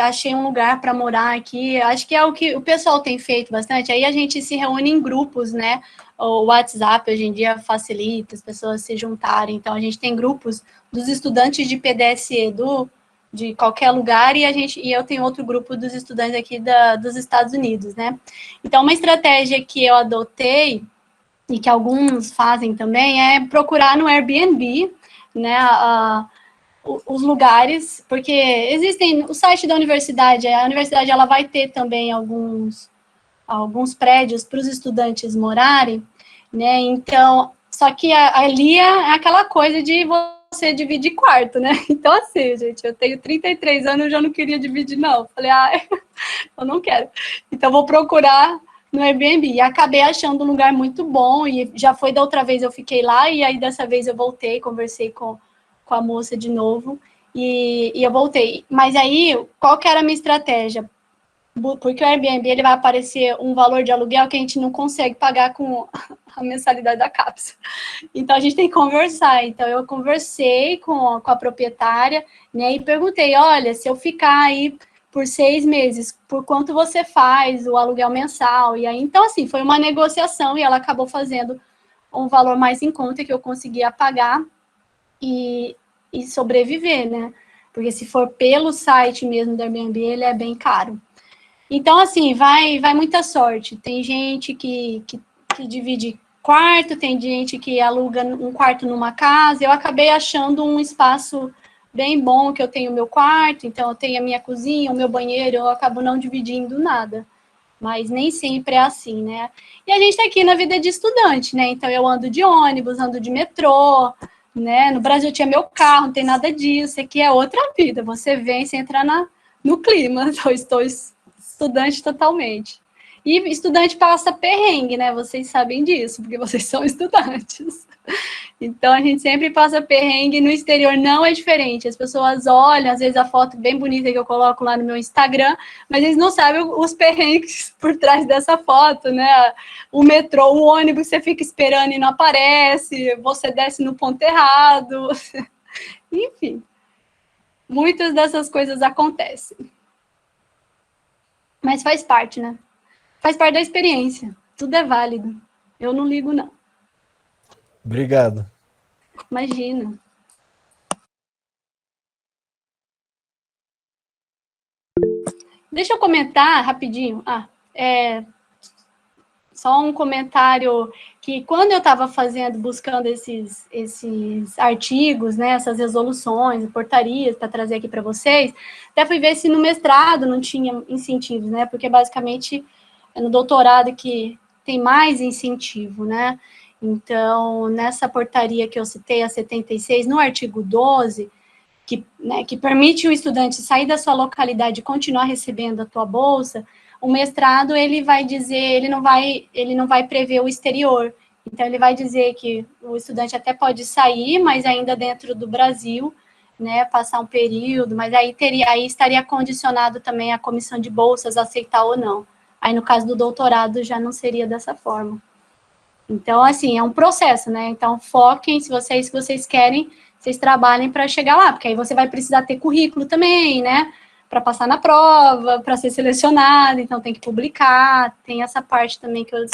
achei um lugar para morar aqui, acho que é o que o pessoal tem feito bastante, aí a gente se reúne em grupos, né, o WhatsApp hoje em dia facilita as pessoas se juntarem, então a gente tem grupos dos estudantes de PDSE de qualquer lugar, e eu tenho outro grupo dos estudantes aqui dos Estados Unidos, né. Então, uma estratégia que eu adotei, e que alguns fazem também, é procurar no Airbnb, né, os lugares, porque existem, o site da universidade, a universidade ela vai ter também alguns prédios para os estudantes morarem, né, então, só que ali é aquela coisa de você dividir quarto, né, então assim, gente, eu tenho 33 anos, eu já não queria dividir, não, falei, eu não quero, então vou procurar no Airbnb, e acabei achando um lugar muito bom, e já foi da outra vez eu fiquei lá, e aí dessa vez eu voltei, conversei com a moça de novo, e eu voltei. Mas aí, qual que era a minha estratégia? Porque o Airbnb, ele vai aparecer um valor de aluguel que a gente não consegue pagar com a mensalidade da CAPES. Então, a gente tem que conversar. Então, eu conversei com a proprietária, né, e perguntei, olha, se eu ficar aí por 6 meses, por quanto você faz o aluguel mensal? E aí, então, assim, foi uma negociação, e ela acabou fazendo um valor mais em conta que eu conseguia pagar, e sobreviver, né? Porque se for pelo site mesmo do Airbnb, ele é bem caro. Então, assim, vai muita sorte. Tem gente que divide quarto, tem gente que aluga um quarto numa casa. Eu acabei achando um espaço bem bom, que eu tenho o meu quarto, então eu tenho a minha cozinha, o meu banheiro, eu acabo não dividindo nada. Mas nem sempre é assim, né? E a gente está aqui na vida de estudante, né? Então eu ando de ônibus, ando de metrô, né? No Brasil eu tinha meu carro, não tem nada disso. Aqui é outra vida. Você vem, você entra no clima. Então, eu estou estudante totalmente. E estudante passa perrengue, né? Vocês sabem disso, porque vocês são estudantes. Então, a gente sempre passa perrengue, no exterior não é diferente. As pessoas olham, às vezes, a foto bem bonita que eu coloco lá no meu Instagram, mas eles não sabem os perrengues por trás dessa foto, né? O metrô, o ônibus, você fica esperando e não aparece, você desce no ponto errado. Enfim, muitas dessas coisas acontecem. Mas faz parte, né? Faz parte da experiência. Tudo é válido. Eu não ligo, não. Obrigado. Imagina. Deixa eu comentar rapidinho. Só um comentário que quando eu estava buscando esses artigos, né, essas resoluções, portarias para trazer aqui para vocês, até fui ver se no mestrado não tinha incentivos, né, porque basicamente é no doutorado que tem mais incentivo, né. Então, nessa portaria que eu citei, a 76, no artigo 12, que permite o estudante sair da sua localidade e continuar recebendo a tua bolsa, o mestrado, ele vai dizer, ele não vai prever o exterior. Então, ele vai dizer que o estudante até pode sair, mas ainda dentro do Brasil, né, passar um período, mas aí estaria condicionado também a comissão de bolsas aceitar ou não. Aí, no caso do doutorado, já não seria dessa forma. Então, assim, é um processo, né? Então, foquem, se vocês querem, vocês trabalhem para chegar lá, porque aí você vai precisar ter currículo também, né? Para passar na prova, para ser selecionado, então tem que publicar, tem essa parte também que eu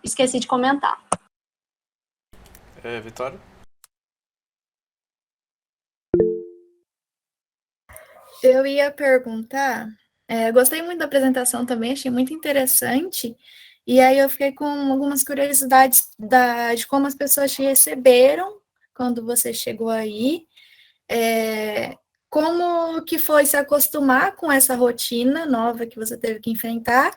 esqueci de comentar. Vitória? Eu ia perguntar, gostei muito da apresentação também, achei muito interessante, e aí eu fiquei com algumas curiosidades de como as pessoas te receberam quando você chegou aí, como que foi se acostumar com essa rotina nova que você teve que enfrentar,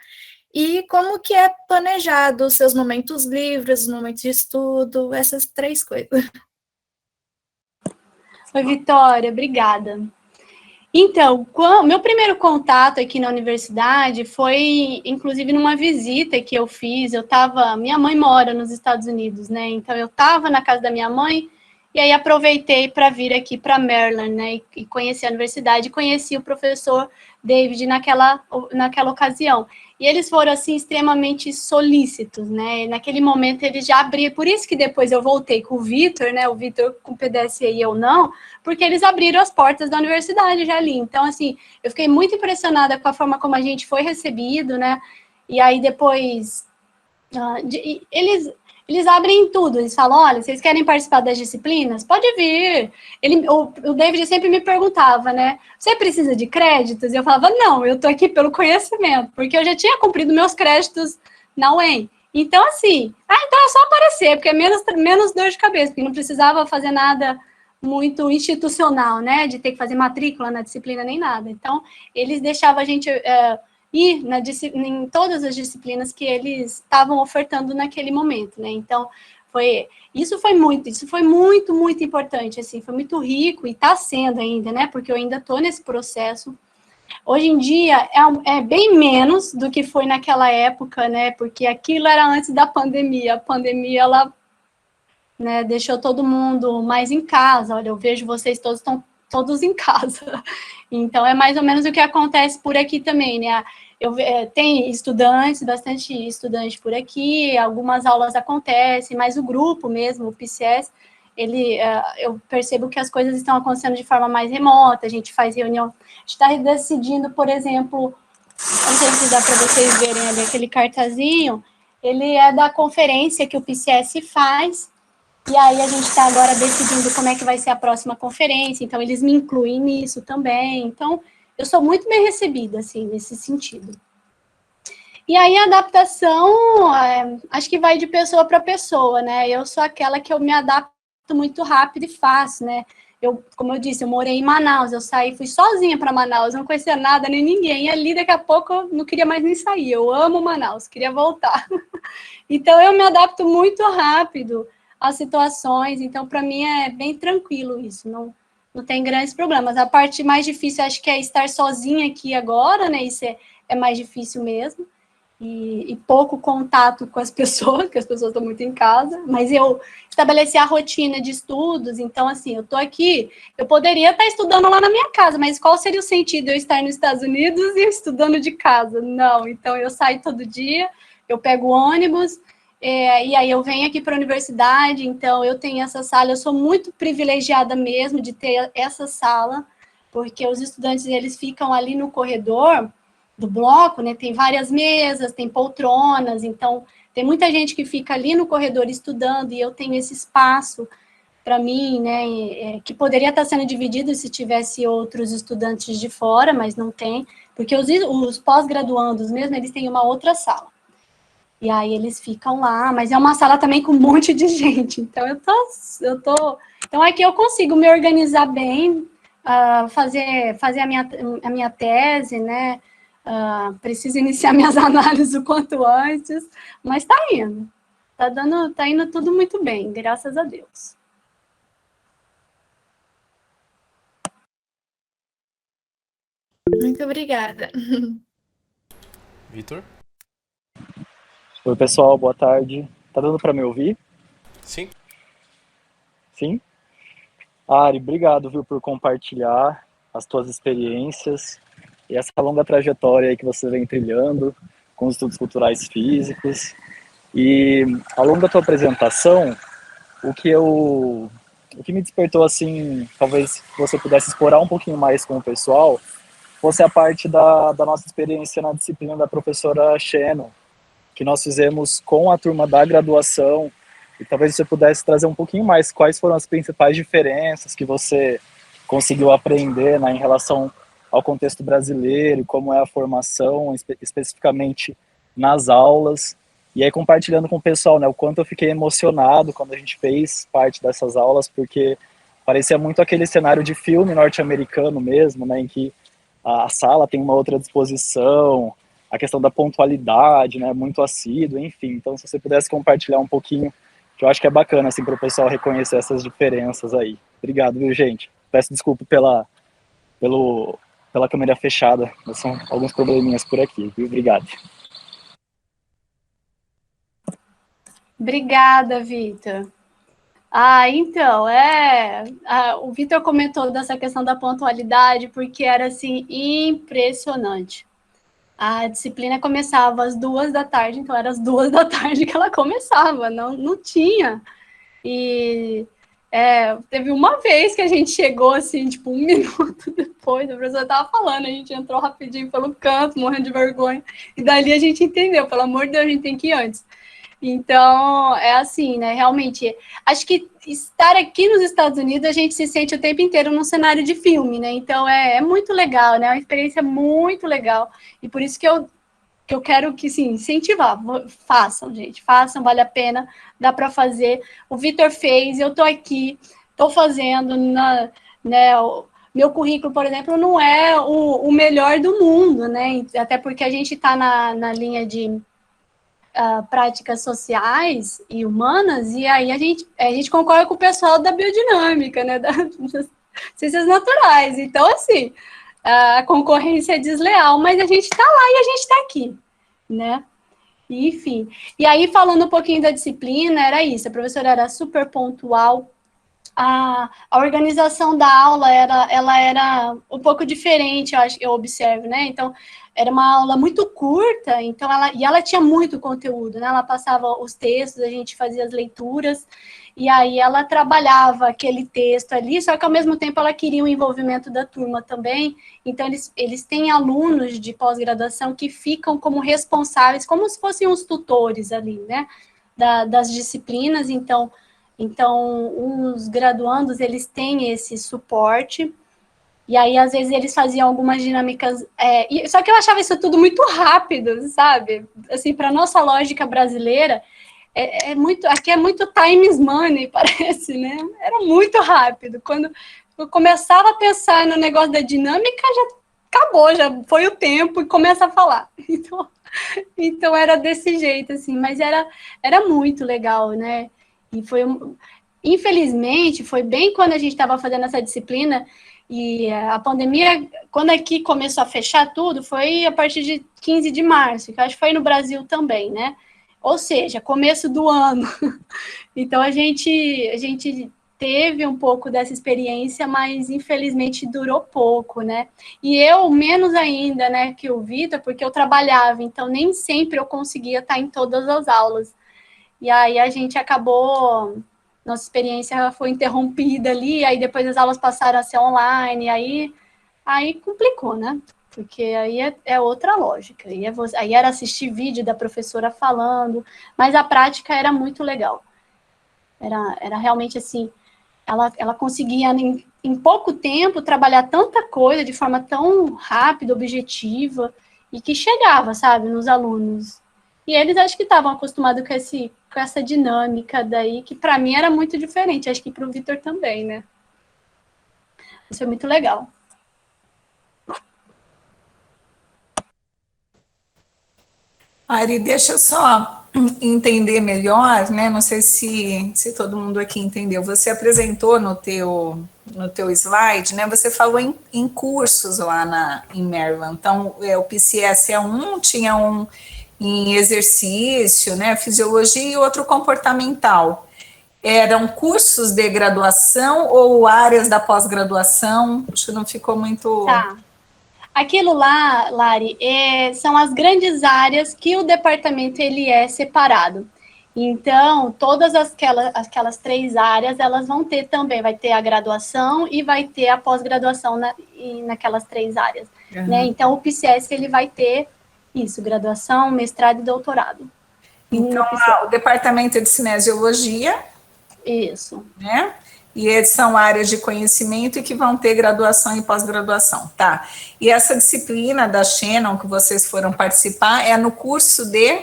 e como que é planejado os seus momentos livres, os momentos de estudo, essas 3 coisas. Oi, Vitória, obrigada. Então, meu primeiro contato aqui na universidade foi, inclusive, numa visita que eu fiz. Minha mãe mora nos Estados Unidos, né? Então, eu estava na casa da minha mãe e aí aproveitei para vir aqui para Maryland, né? E conheci a universidade, conheci o professor David naquela ocasião. E eles foram, assim, extremamente solícitos, né? E naquele momento, eles já abriram. Por isso que depois eu voltei com o Vitor, né? O Vitor com o PDSI e eu não, porque eles abriram as portas da universidade já ali. Então, assim, eu fiquei muito impressionada com a forma como a gente foi recebido, né? E aí, depois, eles abrem tudo. Eles falam, olha, vocês querem participar das disciplinas? Pode vir. O David sempre me perguntava, né? Você precisa de créditos? E eu falava, não, eu tô aqui pelo conhecimento, porque eu já tinha cumprido meus créditos na UEM. Então, assim, então é só aparecer, porque é menos dor de cabeça, porque não precisava fazer nada muito institucional, né, de ter que fazer matrícula na disciplina nem nada. Então, eles deixavam a gente ir em todas as disciplinas que eles estavam ofertando naquele momento, né. Então, isso foi muito, muito importante, assim, foi muito rico e está sendo ainda, né, porque eu ainda estou nesse processo. Hoje em dia é bem menos do que foi naquela época, né, porque aquilo era antes da pandemia. A pandemia, ela, né, deixou todo mundo mais em casa. Olha, eu vejo vocês estão todos em casa. Então, é mais ou menos o que acontece por aqui também, né? Tem bastante estudante por aqui, algumas aulas acontecem, mas o grupo mesmo, o PCS, eu percebo que as coisas estão acontecendo de forma mais remota, a gente faz reunião, a gente está decidindo, por exemplo, não sei se dá para vocês verem ali aquele cartazinho, ele é da conferência que o PCS faz, e aí a gente está agora decidindo como é que vai ser a próxima conferência, então eles me incluem nisso também. Então, eu sou muito bem recebida, assim, nesse sentido. E aí a adaptação, acho que vai de pessoa para pessoa, né? Eu sou aquela que eu me adapto muito rápido e fácil, né? Como eu disse, eu morei em Manaus, eu fui sozinha para Manaus, não conhecia nada nem ninguém. E ali, daqui a pouco, eu não queria mais nem sair. Eu amo Manaus, queria voltar. Então, eu me adapto muito rápido às situações. Então, para mim, é bem tranquilo isso. Não tem grandes problemas. A parte mais difícil, acho que é estar sozinha aqui agora, né? Isso é mais difícil mesmo. E pouco contato com as pessoas, que as pessoas estão muito em casa, mas eu estabeleci a rotina de estudos, então, assim, eu estou aqui, eu poderia estar estudando lá na minha casa, mas qual seria o sentido de eu estar nos Estados Unidos e eu estudando de casa? Não, então eu saio todo dia, eu pego ônibus, e aí eu venho aqui para a universidade, então eu tenho essa sala, eu sou muito privilegiada mesmo de ter essa sala, porque os estudantes, eles ficam ali no corredor do bloco, né, tem várias mesas, tem poltronas, então tem muita gente que fica ali no corredor estudando, e eu tenho esse espaço para mim, né, que poderia estar sendo dividido se tivesse outros estudantes de fora, mas não tem, porque os pós-graduandos mesmo, eles têm uma outra sala, e aí eles ficam lá, mas é uma sala também com um monte de gente, então então aqui eu consigo me organizar bem, fazer a minha tese, né, preciso iniciar minhas análises o quanto antes, mas está indo. Tá indo tudo muito bem, graças a Deus. Muito obrigada. Vitor? Oi, pessoal, boa tarde. Tá dando para me ouvir? Sim. Sim? Ari, obrigado, viu, por compartilhar as tuas experiências e essa longa trajetória aí que você vem trilhando com os estudos culturais físicos. E ao longo da tua apresentação, o que me despertou, assim, talvez você pudesse explorar um pouquinho mais com o pessoal, fosse a parte da nossa experiência na disciplina da professora Shannon, que nós fizemos com a turma da graduação, e talvez você pudesse trazer um pouquinho mais quais foram as principais diferenças que você conseguiu aprender, né, em relação ao contexto brasileiro e como é a formação, especificamente nas aulas, e aí compartilhando com o pessoal, né, o quanto eu fiquei emocionado quando a gente fez parte dessas aulas, porque parecia muito aquele cenário de filme norte-americano mesmo, né, em que a sala tem uma outra disposição, a questão da pontualidade, né, muito assíduo, enfim. Então, se você pudesse compartilhar um pouquinho, que eu acho que é bacana, assim, para o pessoal reconhecer essas diferenças aí. Obrigado, viu, gente? Peço desculpa pela câmera fechada, mas são alguns probleminhas por aqui, viu? Obrigado. Obrigada, Vitor. Então, o Vitor comentou dessa questão da pontualidade, porque era, assim, impressionante. A disciplina começava às 2 da tarde, então era às 2 da tarde que ela começava, não tinha. E teve uma vez que a gente chegou, assim, tipo, 1 minuto depois, a professora estava falando, a gente entrou rapidinho pelo canto, morrendo de vergonha, e dali a gente entendeu, pelo amor de Deus, a gente tem que ir antes. Então, é assim, né, realmente, acho que estar aqui nos Estados Unidos, a gente se sente o tempo inteiro num cenário de filme, né, então é muito legal, né, é uma experiência muito legal, e por isso que eu quero que, sim, incentivar, façam, gente, façam, vale a pena, dá para fazer, o Vitor fez, eu estou aqui, estou fazendo, né, meu currículo, por exemplo, não é o melhor do mundo, né, até porque a gente está na linha de práticas sociais e humanas, e aí a gente concorda com o pessoal da biodinâmica, né, das ciências naturais. Então, assim, a concorrência é desleal, mas a gente está lá e a gente está aqui, né? Enfim. E aí, falando um pouquinho da disciplina, era isso, a professora era super pontual, a organização da aula ela era um pouco diferente, eu observo, né? Então, era uma aula muito curta, então ela tinha muito conteúdo, né? Ela passava os textos, a gente fazia as leituras, e aí ela trabalhava aquele texto ali, só que ao mesmo tempo ela queria o envolvimento da turma também, então eles têm alunos de pós-graduação que ficam como responsáveis, como se fossem os tutores ali, né? Das disciplinas, então, os graduandos, eles têm esse suporte, E aí, às vezes, eles faziam algumas dinâmicas... só que eu achava isso tudo muito rápido, sabe? Assim, para nossa lógica brasileira, aqui é muito time is money, parece, né? Era muito rápido. Quando eu começava a pensar no negócio da dinâmica, já acabou, já foi o tempo e começa a falar. Então era desse jeito, assim, mas era muito legal, né? E infelizmente, foi bem quando a gente estava fazendo essa disciplina. E a pandemia, quando aqui começou a fechar tudo, foi a partir de 15 de março, que acho que foi no Brasil também, né? Ou seja, começo do ano. Então, a gente teve um pouco dessa experiência, mas infelizmente durou pouco, né? E eu, menos ainda, né, que o Vitor, porque eu trabalhava, então nem sempre eu conseguia estar em todas as aulas. E aí a gente acabou... Nossa experiência foi interrompida ali, aí depois as aulas passaram a ser online, aí complicou, né? Porque aí é outra lógica. Aí era assistir vídeo da professora falando, mas a prática era muito legal. Era realmente assim, ela conseguia, em pouco tempo, trabalhar tanta coisa de forma tão rápida, objetiva, e que chegava, sabe, nos alunos. E eles acho que estavam acostumados com essa dinâmica daí, que para mim era muito diferente, acho que para o Vitor também, né? Isso é muito legal. Ari, deixa eu só entender melhor, né? Não sei se todo mundo aqui entendeu. Você apresentou no teu slide, né? Você falou em cursos lá em Maryland. Então, o PCS é tinha um em exercício, né? Fisiologia e outro comportamental. Eram cursos de graduação ou áreas da pós-graduação? Acho que não ficou muito... Tá. Aquilo lá, Lari, são as grandes áreas que o departamento ele é separado. Então, todas aquelas 3 áreas, elas vão ter também, vai ter a graduação e vai ter a pós-graduação naquelas 3 áreas. Uhum. Né? Então, o PCS ele vai ter isso, graduação, mestrado e doutorado. Então, o departamento de cinesiologia. Isso. Né? E eles são áreas de conhecimento e que vão ter graduação e pós-graduação, tá? E essa disciplina da Shannon que vocês foram participar é no curso de...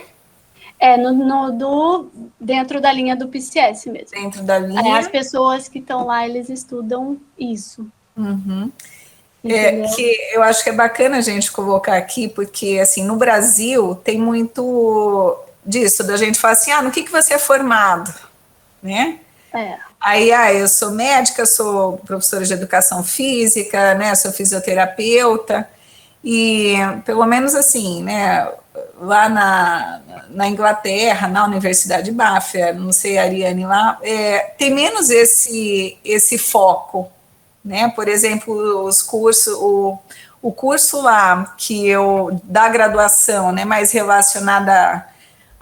dentro da linha do PCS mesmo. Dentro da linha. As pessoas que estão lá, eles estudam isso. Uhum. Que eu acho que é bacana a gente colocar aqui, porque, assim, no Brasil tem muito disso, da gente falar assim, no que você é formado, né? Aí, eu sou médica, sou professora de educação física, né, sou fisioterapeuta, e pelo menos assim, né, lá na Inglaterra, na Universidade de Bath, não sei, a Ariane lá, tem menos esse foco, né, por exemplo, os cursos, o curso lá da graduação, né, mais relacionada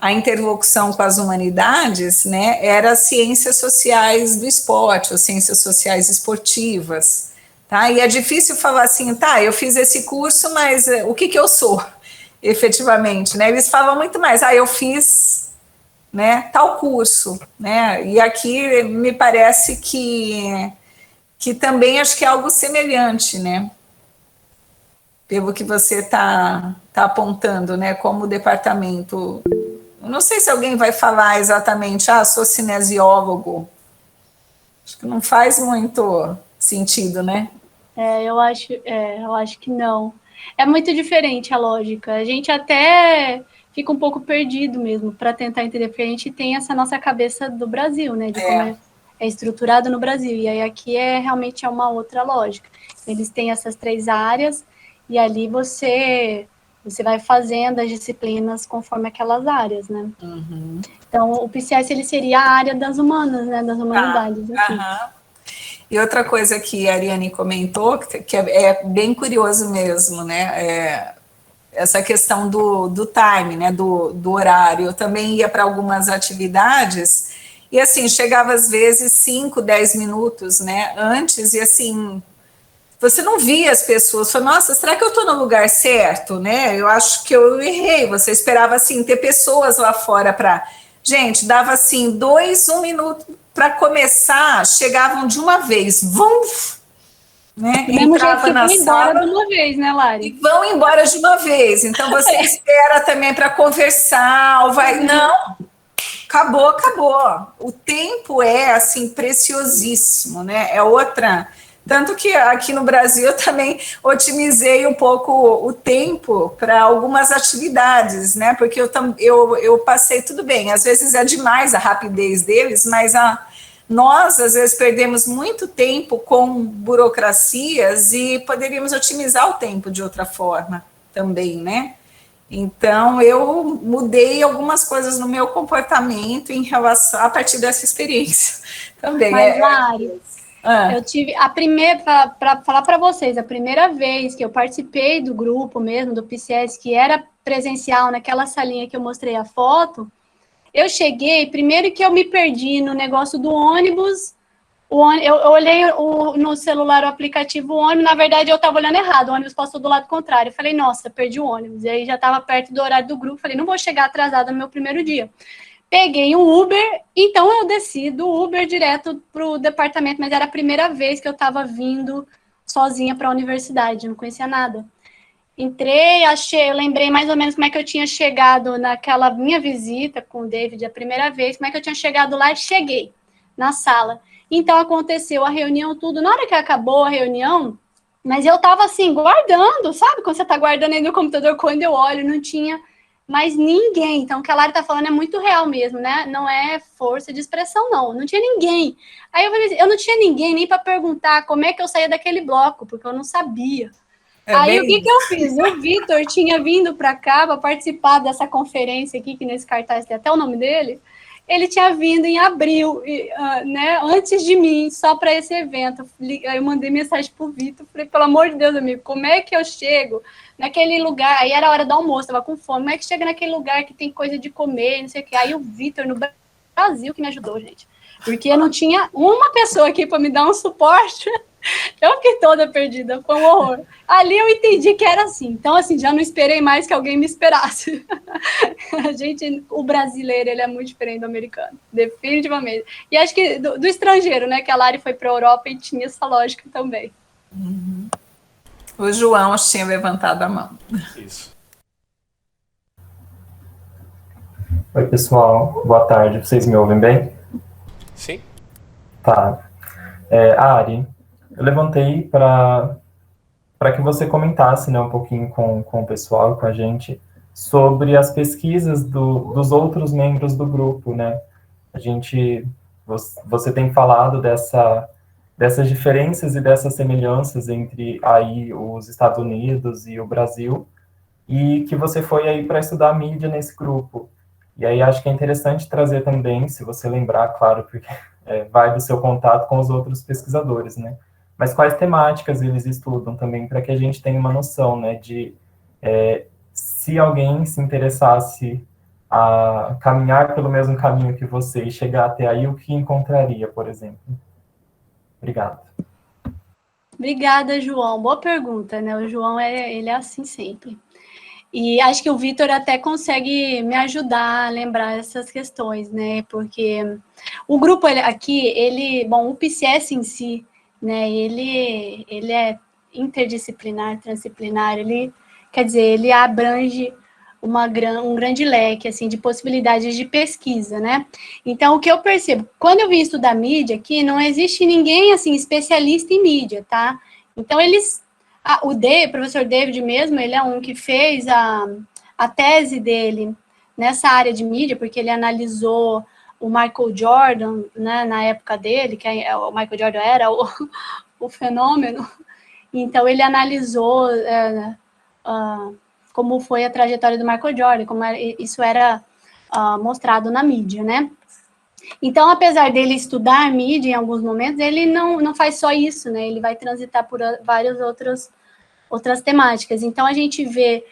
a interlocução com as humanidades, né, era ciências sociais do esporte, ou ciências sociais esportivas, tá? E é difícil falar assim, eu fiz esse curso, mas o que eu sou, efetivamente, né? Eles falam muito mais, eu fiz, né, tal curso, né? E aqui me parece que também acho que é algo semelhante, né? Pelo que você está apontando, né, como departamento... Não sei se alguém vai falar exatamente, sou cinesiólogo. Acho que não faz muito sentido, né? Eu acho que não. É muito diferente a lógica. A gente até fica um pouco perdido mesmo para tentar entender, porque a gente tem essa nossa cabeça do Brasil, né? De como é estruturado no Brasil. E aí aqui realmente é uma outra lógica. Eles têm essas 3 áreas e ali você vai fazendo as disciplinas conforme aquelas áreas, né? Uhum. Então, o PCS, ele seria a área das humanas, né? Das humanidades. Aqui. E outra coisa que a Ariane comentou, que é bem curioso mesmo, né? Essa questão do time, né? Do horário. Eu também ia para algumas atividades e, assim, chegava às vezes 5, 10 minutos, né? Antes, e assim... Você não via as pessoas, falou, nossa, será que eu estou no lugar certo, né? Eu acho que eu errei. Você esperava, assim, ter pessoas lá fora para... Gente, dava, assim, 2, 1 minuto para começar, chegavam de uma vez, vum, né? Do mesmo jeito Entrava que na vão embora sala de uma vez, né, e Lari? vão embora de uma vez. Então você espera também para conversar, ou vai. Não, acabou, acabou. O tempo é assim preciosíssimo, né? É outra. Tanto que aqui no Brasil eu também otimizei um pouco o tempo para algumas atividades, né? Porque eu passei tudo bem. Às vezes é demais a rapidez deles, mas nós às vezes perdemos muito tempo com burocracias e poderíamos otimizar o tempo de outra forma também, né? Então, eu mudei algumas coisas no meu comportamento em relação a partir dessa experiência também. Mas, Lari, Ah, eu tive a primeira, para falar para vocês, a primeira vez que eu participei do grupo mesmo, do PCS, que era presencial, naquela salinha que eu mostrei a foto, eu cheguei, primeiro que eu me perdi no negócio do ônibus, eu olhei no celular o aplicativo o ônibus, na verdade eu estava olhando errado, o ônibus passou do lado contrário. Eu falei, nossa, perdi o ônibus. E aí já estava perto do horário do grupo, falei, não vou chegar atrasada no meu primeiro dia. Peguei um Uber, então eu desci do Uber direto para o departamento, mas era a primeira vez que eu estava vindo sozinha para a universidade, não conhecia nada. Entrei, eu lembrei mais ou menos como é que eu tinha chegado naquela minha visita com o David a primeira vez, como é que eu tinha chegado lá e cheguei na sala. Então aconteceu a reunião, tudo. Na hora que acabou a reunião, mas eu tava assim, guardando, sabe? Quando você tá guardando aí no computador, quando eu olho, não tinha mais ninguém. Então o que a Lari tá falando é muito real mesmo, né? Não é força de expressão, não. Não tinha ninguém. Aí eu falei assim, eu não tinha ninguém nem para perguntar como é que eu saía daquele bloco, porque eu não sabia. é Aí o bem que eu fiz? O Vitor tinha vindo para cá para participar dessa conferência aqui, que nesse cartaz tem até o nome dele. Ele tinha vindo em abril, né, antes de mim, só para esse evento. Aí eu mandei mensagem pro Vitor, falei, pelo amor de Deus, amigo, como é que eu chego naquele lugar? Aí era a hora do almoço, tava com fome. Como é que chega naquele lugar que tem coisa de comer, não sei o quê? Aí o Vitor, no Brasil, que me ajudou, gente. Porque eu não tinha uma pessoa aqui para me dar um suporte. Eu fiquei toda perdida, foi um horror. Ali eu entendi que era assim. Então, assim, já não esperei mais que alguém me esperasse. A gente, o brasileiro, ele é muito diferente do americano, definitivamente. E acho que do estrangeiro, né? Que a Lari foi para a Europa e tinha essa lógica também. o João tinha levantado a mão. Isso. Oi, pessoal. Boa tarde. Vocês me ouvem bem? Sim? Tá. Ari, eu levantei para que você comentasse, né, um pouquinho com o pessoal, com a gente, sobre as pesquisas dos outros membros do grupo, né? Você tem falado dessas diferenças e dessas semelhanças entre aí os Estados Unidos e o Brasil, e que você foi aí para estudar mídia nesse grupo. E aí acho que é interessante trazer também, se você lembrar, claro, porque vai do seu contato com os outros pesquisadores, né? Mas quais temáticas eles estudam também, para que a gente tenha uma noção, né, de se alguém se interessasse a caminhar pelo mesmo caminho que você e chegar até aí, o que encontraria, por exemplo? Obrigado. Obrigada, João. Boa pergunta, né? O João, ele é assim sempre. E acho que o Vitor até consegue me ajudar a lembrar essas questões, né? Porque o grupo aqui, o PCS em si, né? Ele é interdisciplinar, transdisciplinar, ele abrange um grande leque, assim, de possibilidades de pesquisa, né? Então, o que eu percebo, quando eu vim estudar mídia aqui, não existe ninguém, assim, especialista em mídia, tá? Então, o professor David mesmo, ele é um que fez a tese dele nessa área de mídia, porque ele analisou o Michael Jordan, né, na época dele, que o Michael Jordan era o fenômeno. Então, ele analisou como foi a trajetória do Michael Jordan, como isso era mostrado na mídia, né? Então, apesar dele estudar mídia em alguns momentos, ele não faz só isso, né? Ele vai transitar por várias outras temáticas. Então, a gente vê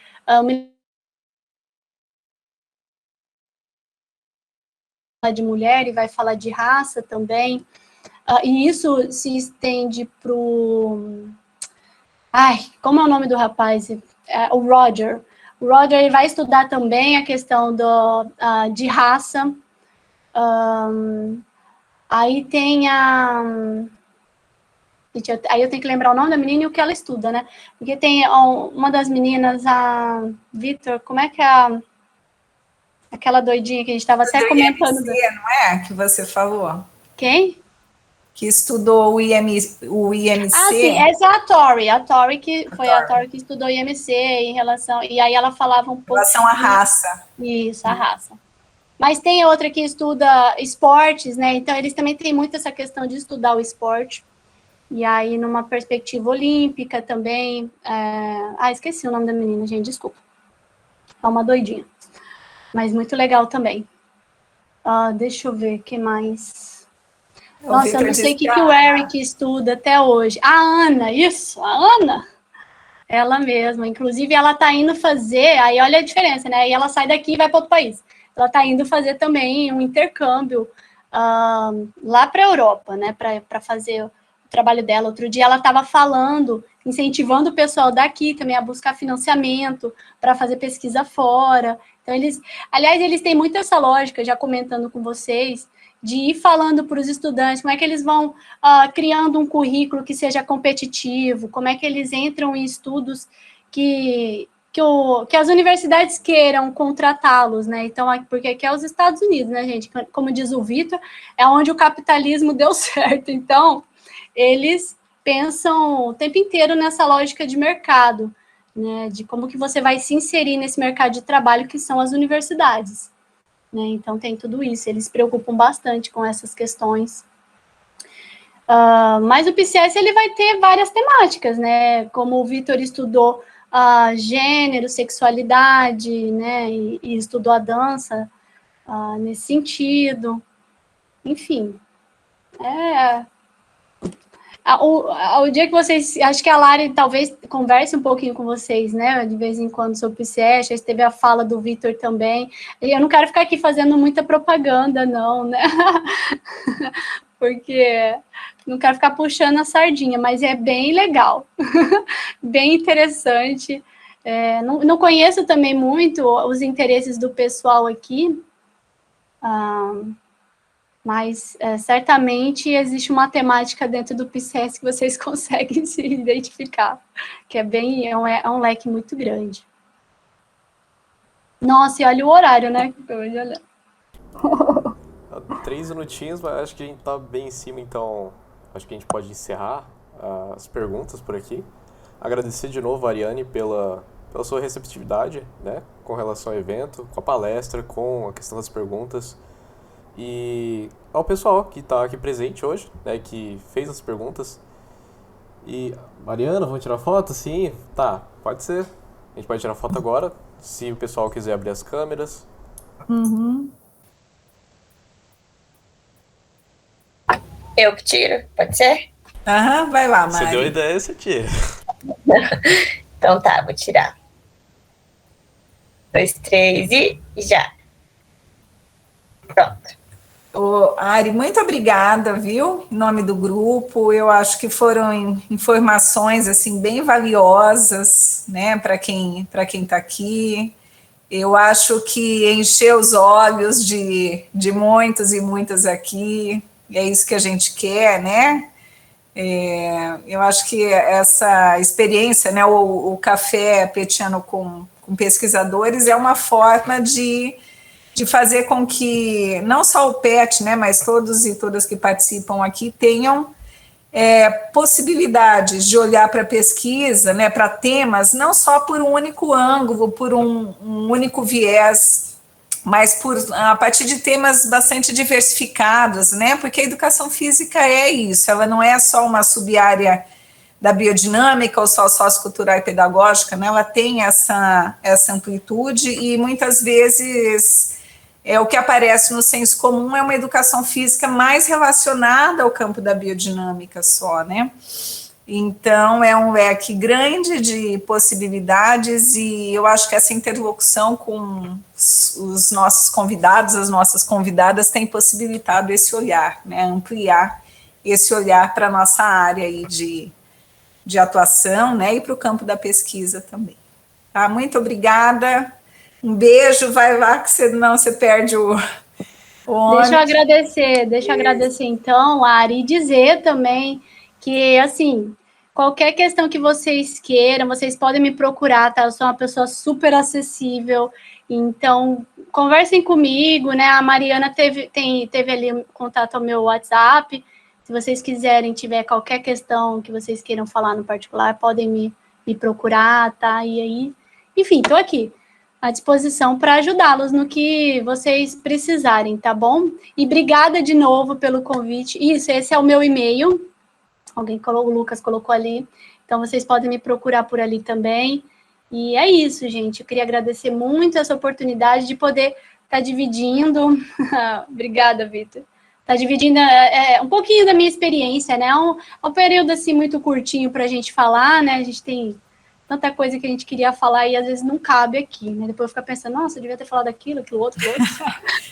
de mulher e vai falar de raça também. E isso se estende para o... como é o nome do rapaz? O Roger. O Roger ele vai estudar também a questão de raça. Aí tem Gente, aí eu tenho que lembrar o nome da menina e o que ela estuda, né? Porque tem uma das meninas, a Vitor, como é que é aquela doidinha que a gente estava até comentando? IMC, não é? Que você falou. Quem? Que estudou o IMC. Ah, sim, essa é a Tori que foi a Tori que estudou IMC em relação, e aí ela falava um pouco... Em relação à raça. Isso, a raça. Mas tem outra que estuda esportes, né? Então, eles também têm muito essa questão de estudar o esporte. E aí, numa perspectiva olímpica também. Esqueci o nome da menina, gente, desculpa. É uma doidinha. Mas muito legal também. Deixa eu ver, o que mais? Nossa, eu não sei o que o Eric estuda até hoje. A Ana, isso, a Ana. Ela mesma. Inclusive, ela está indo fazer... Aí, olha a diferença, né? Aí ela sai daqui e vai para outro país. Ela está indo fazer também um intercâmbio lá para a Europa, né? Para fazer o trabalho dela. Outro dia ela estava falando, incentivando o pessoal daqui também a buscar financiamento para fazer pesquisa fora. Então, eles têm muito essa lógica, já comentando com vocês, de ir falando para os estudantes como é que eles vão criando um currículo que seja competitivo, como é que eles entram em estudos que as universidades queiram contratá-los, né? Então, porque aqui é os Estados Unidos, né, gente? Como diz o Vitor, é onde o capitalismo deu certo. Então, eles pensam o tempo inteiro nessa lógica de mercado, né? De como que você vai se inserir nesse mercado de trabalho que são as universidades, né? Então, tem tudo isso. Eles se preocupam bastante com essas questões. Mas o PCS, ele vai ter várias temáticas, né? Como o Vitor estudou gênero, sexualidade, né, e estudou a dança nesse sentido. Enfim, o dia que vocês... Acho que a Lari talvez converse um pouquinho com vocês, né, de vez em quando sobre o PCS, aí teve a fala do Vitor também. E eu não quero ficar aqui fazendo muita propaganda, não, né, porque não quero ficar puxando a sardinha, mas é bem legal, bem interessante. Não conheço também muito os interesses do pessoal aqui, mas certamente existe uma temática dentro do PCS que vocês conseguem se identificar, que é um leque muito grande. Nossa, e olha o horário, né? 3 minutinhos, mas acho que a gente tá bem em cima, então acho que a gente pode encerrar as perguntas por aqui. Agradecer de novo a Ariane pela sua receptividade, né, com relação ao evento, com a palestra, com a questão das perguntas, e ao pessoal que está aqui presente hoje, né, que fez as perguntas. E, Mariana, vamos tirar foto? Sim, tá, pode ser. A gente pode tirar foto agora, se o pessoal quiser abrir as câmeras. Uhum. Eu que tiro, pode ser? Vai lá, Mari. Você deu a ideia, você tira. Então tá, vou tirar. 2, 3 e já. Pronto. Ari, muito obrigada, viu? Em nome do grupo, eu acho que foram informações assim bem valiosas, né, para quem está aqui. Eu acho que encheu os olhos de muitos e muitas aqui, e é isso que a gente quer, né? Eu acho que essa experiência, né, o café petiano com pesquisadores é uma forma de fazer com que não só o PET, né, mas todos e todas que participam aqui tenham possibilidades de olhar para a pesquisa, né, para temas, não só por um único ângulo, por um único viés, mas a partir de temas bastante diversificados, né, porque a educação física é isso, ela não é só uma sub-área da biodinâmica ou só sociocultural e pedagógica, né, ela tem essa amplitude e muitas vezes o que aparece no senso comum é uma educação física mais relacionada ao campo da biodinâmica só, né? Então, é um leque grande de possibilidades e eu acho que essa interlocução com os nossos convidados, as nossas convidadas, tem possibilitado esse olhar, né? Ampliar esse olhar para a nossa área aí de atuação, né? E para o campo da pesquisa também. Tá? Muito obrigada. Um beijo, vai lá, que senão você perde o Deixa eu agradecer então, Ari, e dizer também que, assim, qualquer questão que vocês queiram, vocês podem me procurar, tá? Eu sou uma pessoa super acessível, então, conversem comigo, né? A Mariana teve ali contato ao meu WhatsApp. Se vocês quiserem, tiver qualquer questão que vocês queiram falar no particular, podem me procurar, tá? E aí, enfim, tô aqui à disposição para ajudá-los no que vocês precisarem, tá bom? E obrigada de novo pelo convite. Isso, esse é o meu e-mail. O Lucas colocou ali. Então, vocês podem me procurar por ali também. E é isso, gente. Eu queria agradecer muito essa oportunidade de poder estar dividindo. Obrigada, Vitor. Tá dividindo um pouquinho da minha experiência, né? Um período, assim, muito curtinho para a gente falar, né? A gente tem tanta coisa que a gente queria falar e às vezes não cabe aqui, né? Depois fica pensando, nossa, eu devia ter falado aquilo outro.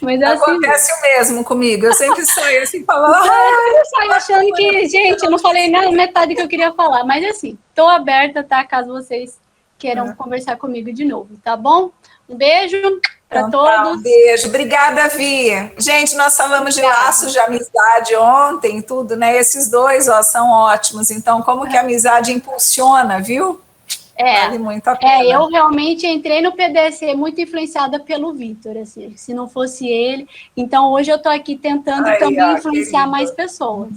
Mas é Acontece assim, o mesmo comigo. Eu sempre saio assim, falando... eu saio achando que, gente, eu não falei nada, metade que eu queria falar. Mas assim, estou aberta, tá? Caso vocês queiram conversar comigo de novo, tá bom? Um beijo para Então, todos. tá, um beijo. Obrigada, Vi. Gente, nós falamos de laços de amizade ontem, tudo, né? Esses dois, ó, são ótimos. Então, como que a amizade impulsiona, viu? Vale muito a pena. Eu realmente entrei no PDC muito influenciada pelo Vitor, assim, se não fosse ele. Então, hoje eu estou aqui tentando também influenciar mais pessoas.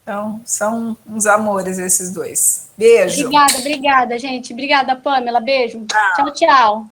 Então, são uns amores esses dois. Beijo. Obrigada, gente. Obrigada, Pamela. Beijo. Tchau, tchau.